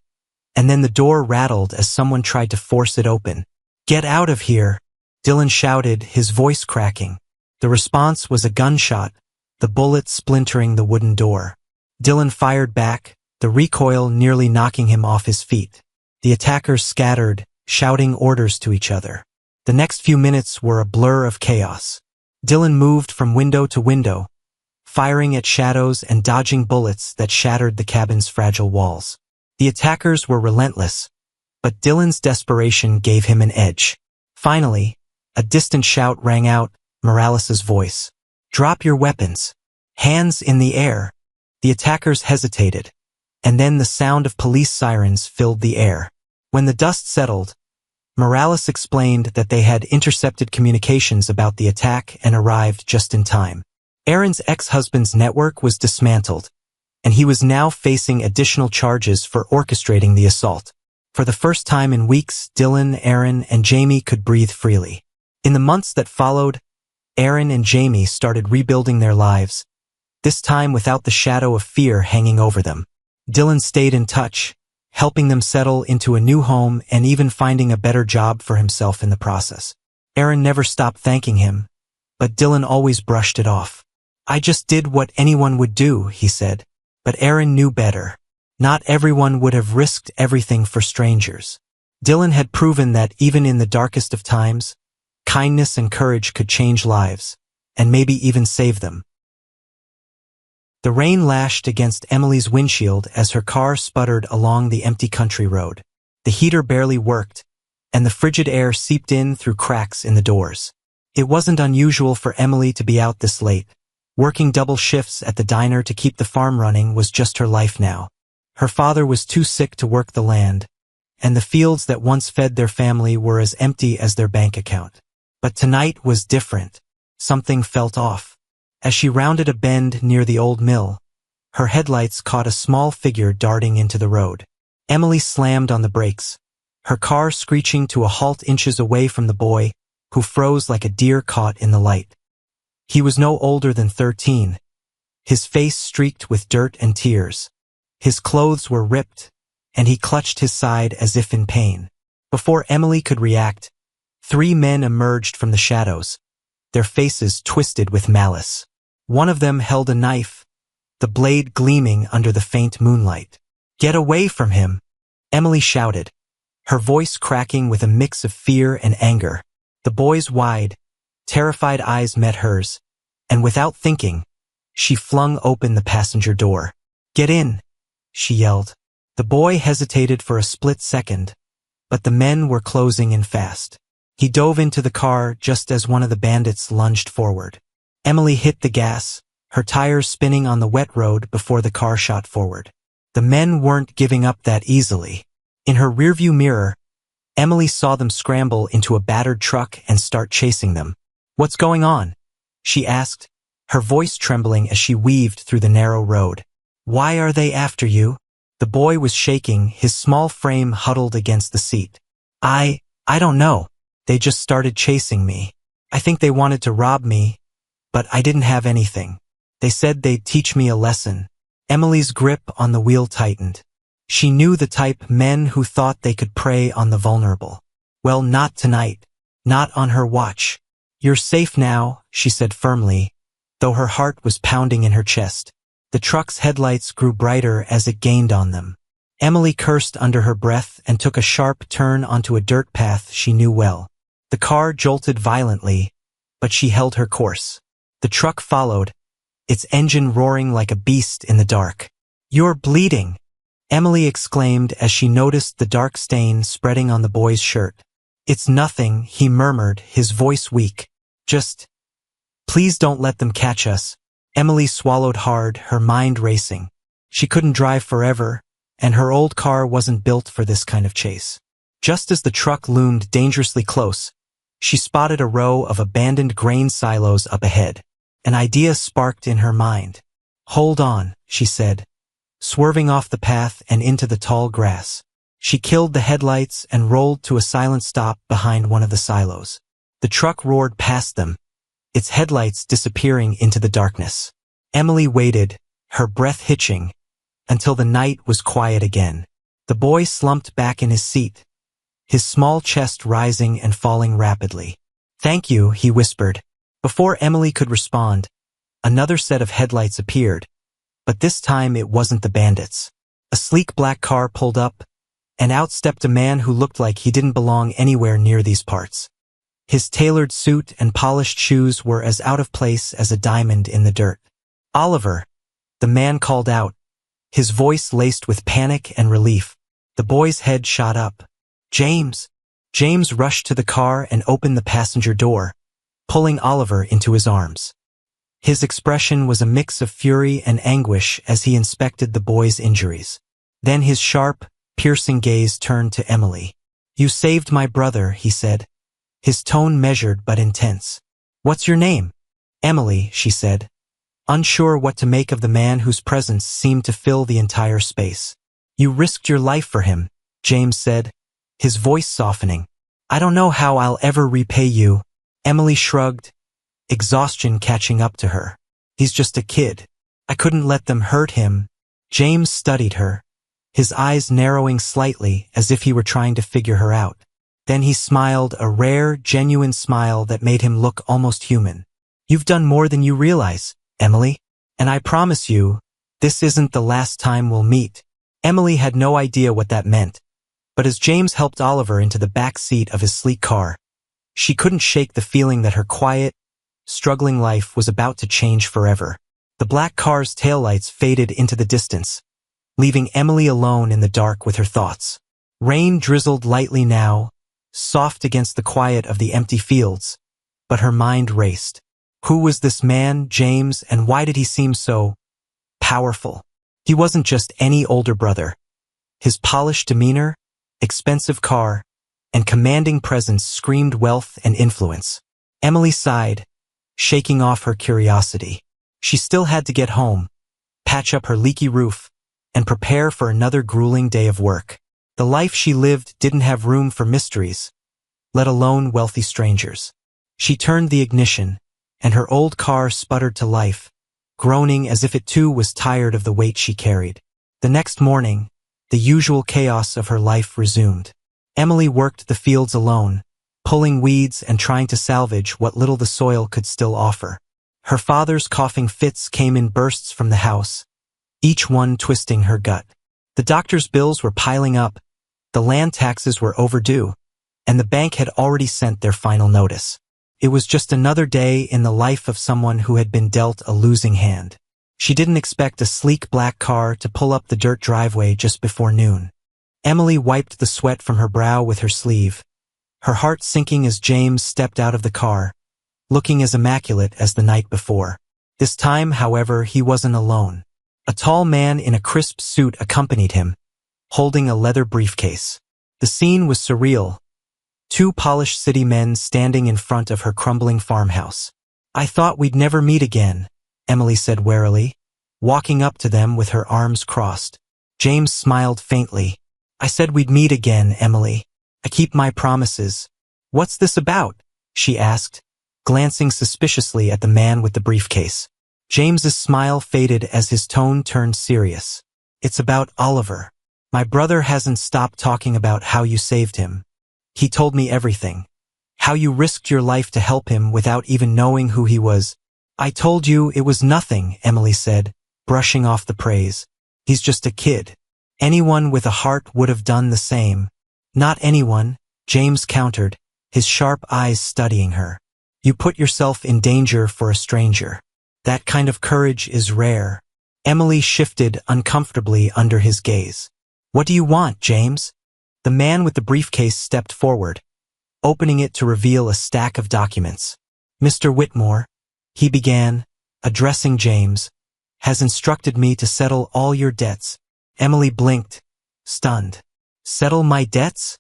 and then the door rattled as someone tried to force it open. "Get out of here," Dylan shouted, his voice cracking. The response was a gunshot, the bullet splintering the wooden door. Dylan fired back, the recoil nearly knocking him off his feet. The attackers scattered, shouting orders to each other. The next few minutes were a blur of chaos. Dylan moved from window to window, firing at shadows and dodging bullets that shattered the cabin's fragile walls. The attackers were relentless, but Dylan's desperation gave him an edge. Finally, a distant shout rang out, Morales' voice. "Drop your weapons. Hands in the air." The attackers hesitated, and then the sound of police sirens filled the air. When the dust settled, Morales explained that they had intercepted communications about the attack and arrived just in time. Aaron's ex-husband's network was dismantled, and he was now facing additional charges for orchestrating the assault. For the first time in weeks, Dylan, Aaron, and Jamie could breathe freely. In the months that followed, Aaron and Jamie started rebuilding their lives, this time without the shadow of fear hanging over them. Dylan stayed in touch, helping them settle into a new home and even finding a better job for himself in the process. Aaron never stopped thanking him, but Dylan always brushed it off. "I just did what anyone would do," he said. But Aaron knew better. Not everyone would have risked everything for strangers. Dylan had proven that even in the darkest of times, kindness and courage could change lives, and maybe even save them. The rain lashed against Emily's windshield as her car sputtered along the empty country road. The heater barely worked, and the frigid air seeped in through cracks in the doors. It wasn't unusual for Emily to be out this late. Working double shifts at the diner to keep the farm running was just her life now. Her father was too sick to work the land, and the fields that once fed their family were as empty as their bank account. But tonight was different. Something felt off. As she rounded a bend near the old mill, her headlights caught a small figure darting into the road. Emily slammed on the brakes, her car screeching to a halt inches away from the boy, who froze like a deer caught in the light. He was no older than 13, his face streaked with dirt and tears. His clothes were ripped, and he clutched his side as if in pain. Before Emily could react, 3 men emerged from the shadows, their faces twisted with malice. One of them held a knife, the blade gleaming under the faint moonlight. "Get away from him!" Emily shouted, her voice cracking with a mix of fear and anger. The boy's wide, terrified eyes met hers, and without thinking, she flung open the passenger door. "Get in!" she yelled. The boy hesitated for a split second, but the men were closing in fast. He dove into the car just as one of the bandits lunged forward. Emily hit the gas, her tires spinning on the wet road before the car shot forward. The men weren't giving up that easily. In her rearview mirror, Emily saw them scramble into a battered truck and start chasing them. "What's going on?" she asked, her voice trembling as she weaved through the narrow road. "Why are they after you?" The boy was shaking, his small frame huddled against the seat. I don't know. They just started chasing me. I think they wanted to rob me, but I didn't have anything. They said they'd teach me a lesson." Emily's grip on the wheel tightened. She knew the type men who thought they could prey on the vulnerable. "Well, not tonight. Not on her watch. You're safe now," she said firmly, though her heart was pounding in her chest. The truck's headlights grew brighter as it gained on them. Emily cursed under her breath and took a sharp turn onto a dirt path she knew well. The car jolted violently, but she held her course. The truck followed, its engine roaring like a beast in the dark. "You're bleeding," Emily exclaimed as she noticed the dark stain spreading on the boy's shirt. "It's nothing," he murmured, his voice weak. "Just, please don't let them catch us." Emily swallowed hard, her mind racing. She couldn't drive forever, and her old car wasn't built for this kind of chase. Just as the truck loomed dangerously close, she spotted a row of abandoned grain silos up ahead. An idea sparked in her mind. "Hold on," she said, swerving off the path and into the tall grass. She killed the headlights and rolled to a silent stop behind one of the silos. The truck roared past them, its headlights disappearing into the darkness. Emily waited, her breath hitching, until the night was quiet again. The boy slumped back in his seat, his small chest rising and falling rapidly. "Thank you," he whispered. Before Emily could respond, another set of headlights appeared, but this time it wasn't the bandits. A sleek black car pulled up, and out stepped a man who looked like he didn't belong anywhere near these parts. His tailored suit and polished shoes were as out of place as a diamond in the dirt. "Oliver," the man called out, his voice laced with panic and relief. The boy's head shot up. "James!" James rushed to the car and opened the passenger door, pulling Oliver into his arms. His expression was a mix of fury and anguish as he inspected the boy's injuries. Then his sharp, piercing gaze turned to Emily. "You saved my brother," he said, his tone measured but intense. "What's your name?" "Emily," she said, unsure what to make of the man whose presence seemed to fill the entire space. "You risked your life for him," James said, his voice softening. I don't know how I'll ever repay you. Emily shrugged, exhaustion catching up to her. He's just a kid. I couldn't let them hurt him. James studied her, his eyes narrowing slightly as if he were trying to figure her out. Then he smiled, a rare, genuine smile that made him look almost human. You've done more than you realize, Emily. And I promise you, this isn't the last time we'll meet. Emily had no idea what that meant, but as James helped Oliver into the back seat of his sleek car, she couldn't shake the feeling that her quiet, struggling life was about to change forever. The black car's taillights faded into the distance, leaving Emily alone in the dark with her thoughts. Rain drizzled lightly now, soft against the quiet of the empty fields, but her mind raced. Who was this man, James, and why did he seem so powerful? He wasn't just any older brother. His polished demeanor, expensive car, and commanding presence screamed wealth and influence. Emily sighed, shaking off her curiosity. She still had to get home, patch up her leaky roof, and prepare for another grueling day of work. The life she lived didn't have room for mysteries, let alone wealthy strangers. She turned the ignition, and her old car sputtered to life, groaning as if it too was tired of the weight she carried. The next morning, the usual chaos of her life resumed. Emily worked the fields alone, pulling weeds and trying to salvage what little the soil could still offer. Her father's coughing fits came in bursts from the house, each one twisting her gut. The doctor's bills were piling up, the land taxes were overdue, and the bank had already sent their final notice. It was just another day in the life of someone who had been dealt a losing hand. She didn't expect a sleek black car to pull up the dirt driveway just before noon. Emily wiped the sweat from her brow with her sleeve, her heart sinking as James stepped out of the car, looking as immaculate as the night before. This time, however, he wasn't alone. A tall man in a crisp suit accompanied him, holding a leather briefcase. The scene was surreal. Two polished city men standing in front of her crumbling farmhouse. I thought we'd never meet again, Emily said warily, walking up to them with her arms crossed. James smiled faintly. I said we'd meet again, Emily. I keep my promises. What's this about? She asked, glancing suspiciously at the man with the briefcase. James's smile faded as his tone turned serious. It's about Oliver. My brother hasn't stopped talking about how you saved him. He told me everything. How you risked your life to help him without even knowing who he was. I told you it was nothing, Emily said, brushing off the praise. He's just a kid. Anyone with a heart would have done the same. Not anyone, James countered, his sharp eyes studying her. You put yourself in danger for a stranger. That kind of courage is rare. Emily shifted uncomfortably under his gaze. What do you want, James? The man with the briefcase stepped forward, opening it to reveal a stack of documents. Mr. Whitmore, he began, addressing James, has instructed me to settle all your debts. Emily blinked, stunned. Settle my debts?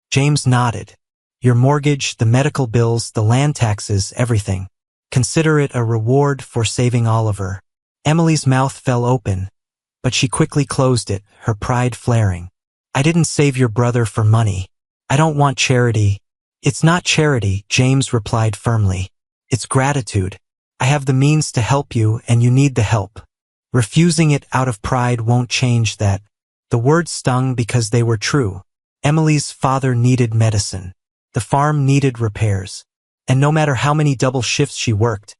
James nodded. Your mortgage, the medical bills, the land taxes, everything. Consider it a reward for saving Oliver. Emily's mouth fell open, but she quickly closed it, her pride flaring. I didn't save your brother for money. I don't want charity. It's not charity, James replied firmly. It's gratitude. I have the means to help you and you need the help. Refusing it out of pride won't change that. The words stung because they were true. Emily's father needed medicine. The farm needed repairs. And no matter how many double shifts she worked,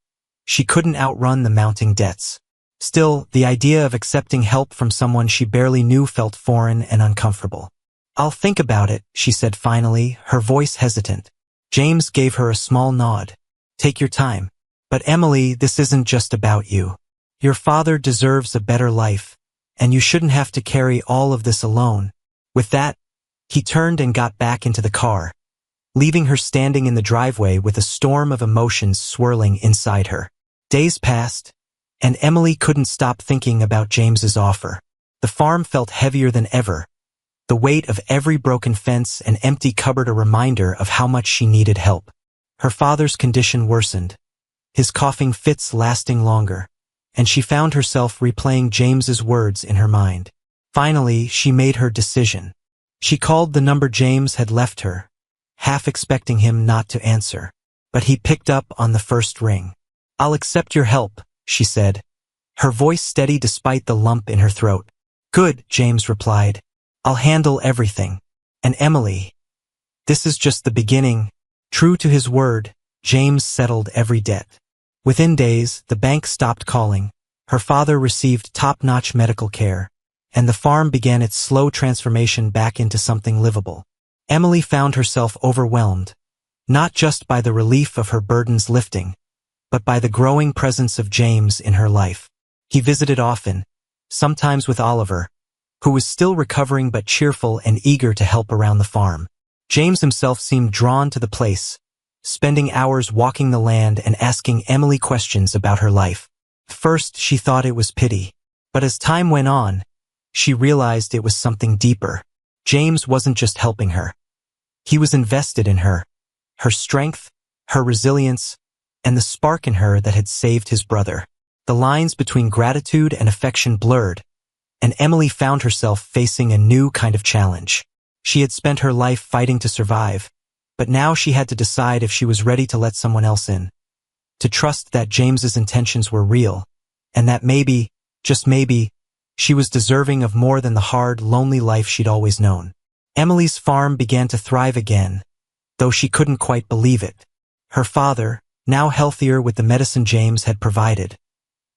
she couldn't outrun the mounting debts. Still, the idea of accepting help from someone she barely knew felt foreign and uncomfortable. I'll think about it, she said finally, her voice hesitant. James gave her a small nod. Take your time. But Emily, this isn't just about you. Your father deserves a better life, and you shouldn't have to carry all of this alone. With that, he turned and got back into the car, leaving her standing in the driveway with a storm of emotions swirling inside her. Days passed, and Emily couldn't stop thinking about James's offer. The farm felt heavier than ever, the weight of every broken fence and empty cupboard a reminder of how much she needed help. Her father's condition worsened, his coughing fits lasting longer, and she found herself replaying James's words in her mind. Finally, she made her decision. She called the number James had left her, half expecting him not to answer. But he picked up on the first ring. "I'll accept your help," she said, her voice steady despite the lump in her throat. "Good," James replied. "I'll handle everything. And Emily, this is just the beginning." True to his word, James settled every debt. Within days, the bank stopped calling, her father received top-notch medical care, and the farm began its slow transformation back into something livable. Emily found herself overwhelmed, not just by the relief of her burdens lifting, but by the growing presence of James in her life. He visited often, sometimes with Oliver, who was still recovering but cheerful and eager to help around the farm. James himself seemed drawn to the place, spending hours walking the land and asking Emily questions about her life. First, she thought it was pity, but as time went on, she realized it was something deeper. James wasn't just helping her. He was invested in her strength, her resilience, and the spark in her that had saved his brother. The lines between gratitude and affection blurred, and Emily found herself facing a new kind of challenge. She had spent her life fighting to survive, but now she had to decide if she was ready to let someone else in, to trust that James's intentions were real, and that maybe, just maybe, she was deserving of more than the hard, lonely life she'd always known. Emily's farm began to thrive again, though she couldn't quite believe it. Her father, now healthier with the medicine James had provided,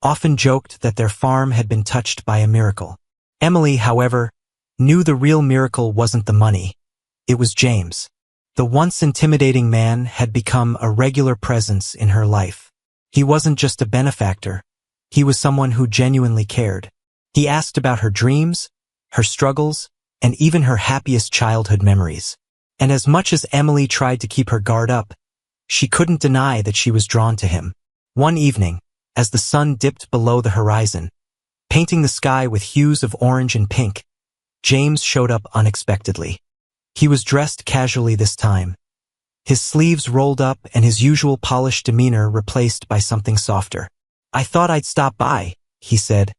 often joked that their farm had been touched by a miracle. Emily, however, knew the real miracle wasn't the money. It was James. The once intimidating man had become a regular presence in her life. He wasn't just a benefactor. He was someone who genuinely cared. He asked about her dreams, her struggles, and even her happiest childhood memories. And as much as Emily tried to keep her guard up, she couldn't deny that she was drawn to him. One evening, as the sun dipped below the horizon, painting the sky with hues of orange and pink, James showed up unexpectedly. He was dressed casually this time, his sleeves rolled up and his usual polished demeanor replaced by something softer. "I thought I'd stop by," he said,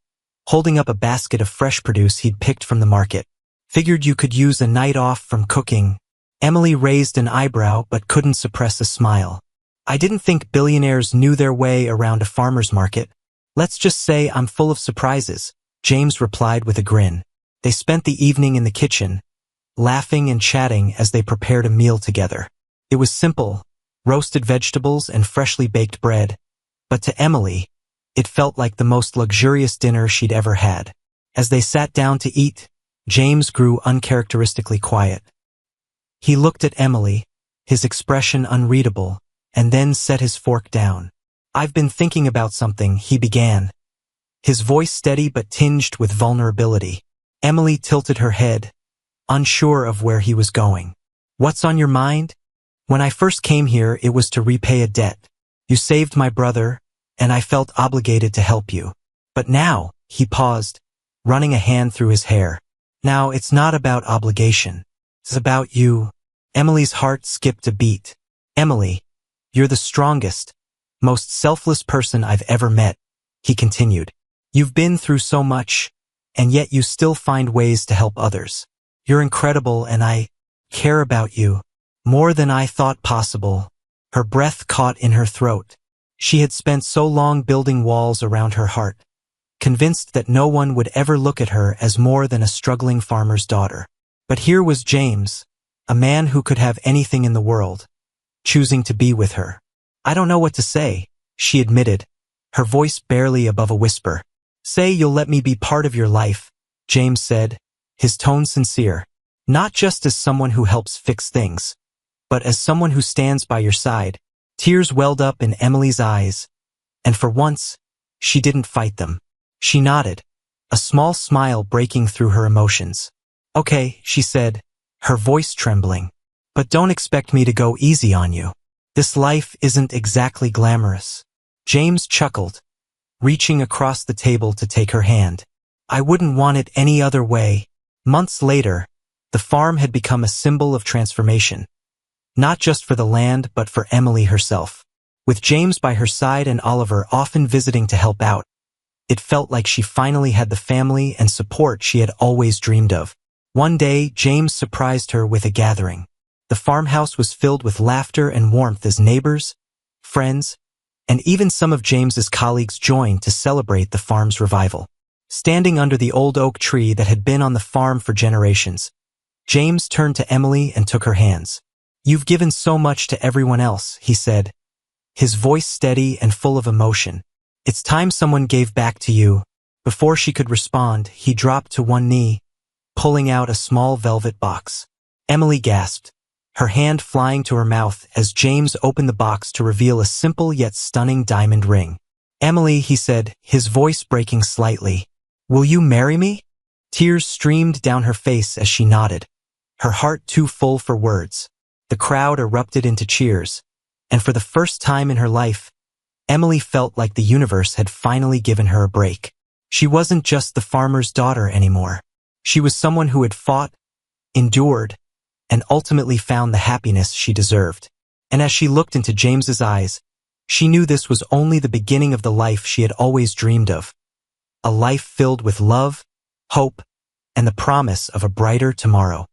holding up a basket of fresh produce he'd picked from the market. "Figured you could use a night off from cooking." Emily raised an eyebrow but couldn't suppress a smile. "I didn't think billionaires knew their way around a farmer's market. Let's just say I'm full of surprises," James replied with a grin. They spent the evening in the kitchen, laughing and chatting as they prepared a meal together. It was simple, roasted vegetables and freshly baked bread, but to Emily, it felt like the most luxurious dinner she'd ever had. As they sat down to eat, James grew uncharacteristically quiet. He looked at Emily, his expression unreadable, and then set his fork down. "I've been thinking about something," he began, his voice steady but tinged with vulnerability. Emily tilted her head, unsure of where he was going. "What's on your mind?" "When I first came here, it was to repay a debt. You saved my brother, and I felt obligated to help you. But now," he paused, running a hand through his hair. "Now it's not about obligation. It's about you." Emily's heart skipped a beat. "Emily, you're the strongest, most selfless person I've ever met," he continued. "You've been through so much, and yet you still find ways to help others. You're incredible, and I care about you more than I thought possible." Her breath caught in her throat. She had spent so long building walls around her heart, convinced that no one would ever look at her as more than a struggling farmer's daughter. But here was James, a man who could have anything in the world, choosing to be with her. "I don't know what to say," she admitted, her voice barely above a whisper. "Say you'll let me be part of your life," James said, his tone sincere. "Not just as someone who helps fix things, but as someone who stands by your side." Tears welled up in Emily's eyes, and for once, she didn't fight them. She nodded, a small smile breaking through her emotions. "Okay," she said, her voice trembling. "But don't expect me to go easy on you. This life isn't exactly glamorous." James chuckled, reaching across the table to take her hand. "I wouldn't want it any other way." Months later, the farm had become a symbol of transformation, not just for the land but for Emily herself. With James by her side and Oliver often visiting to help out, it felt like she finally had the family and support she had always dreamed of. One day, James surprised her with a gathering. The farmhouse was filled with laughter and warmth as neighbors, friends, and even some of James's colleagues joined to celebrate the farm's revival. Standing under the old oak tree that had been on the farm for generations, James turned to Emily and took her hands. "You've given so much to everyone else," he said, his voice steady and full of emotion. "It's time someone gave back to you." Before she could respond, he dropped to one knee, pulling out a small velvet box. Emily gasped, her hand flying to her mouth as James opened the box to reveal a simple yet stunning diamond ring. "Emily," he said, his voice breaking slightly, "will you marry me?" Tears streamed down her face as she nodded, her heart too full for words. The crowd erupted into cheers, and for the first time in her life, Emily felt like the universe had finally given her a break. She wasn't just the farmer's daughter anymore. She was someone who had fought, endured, and ultimately found the happiness she deserved. And as she looked into James's eyes, she knew this was only the beginning of the life she had always dreamed of. A life filled with love, hope, and the promise of a brighter tomorrow.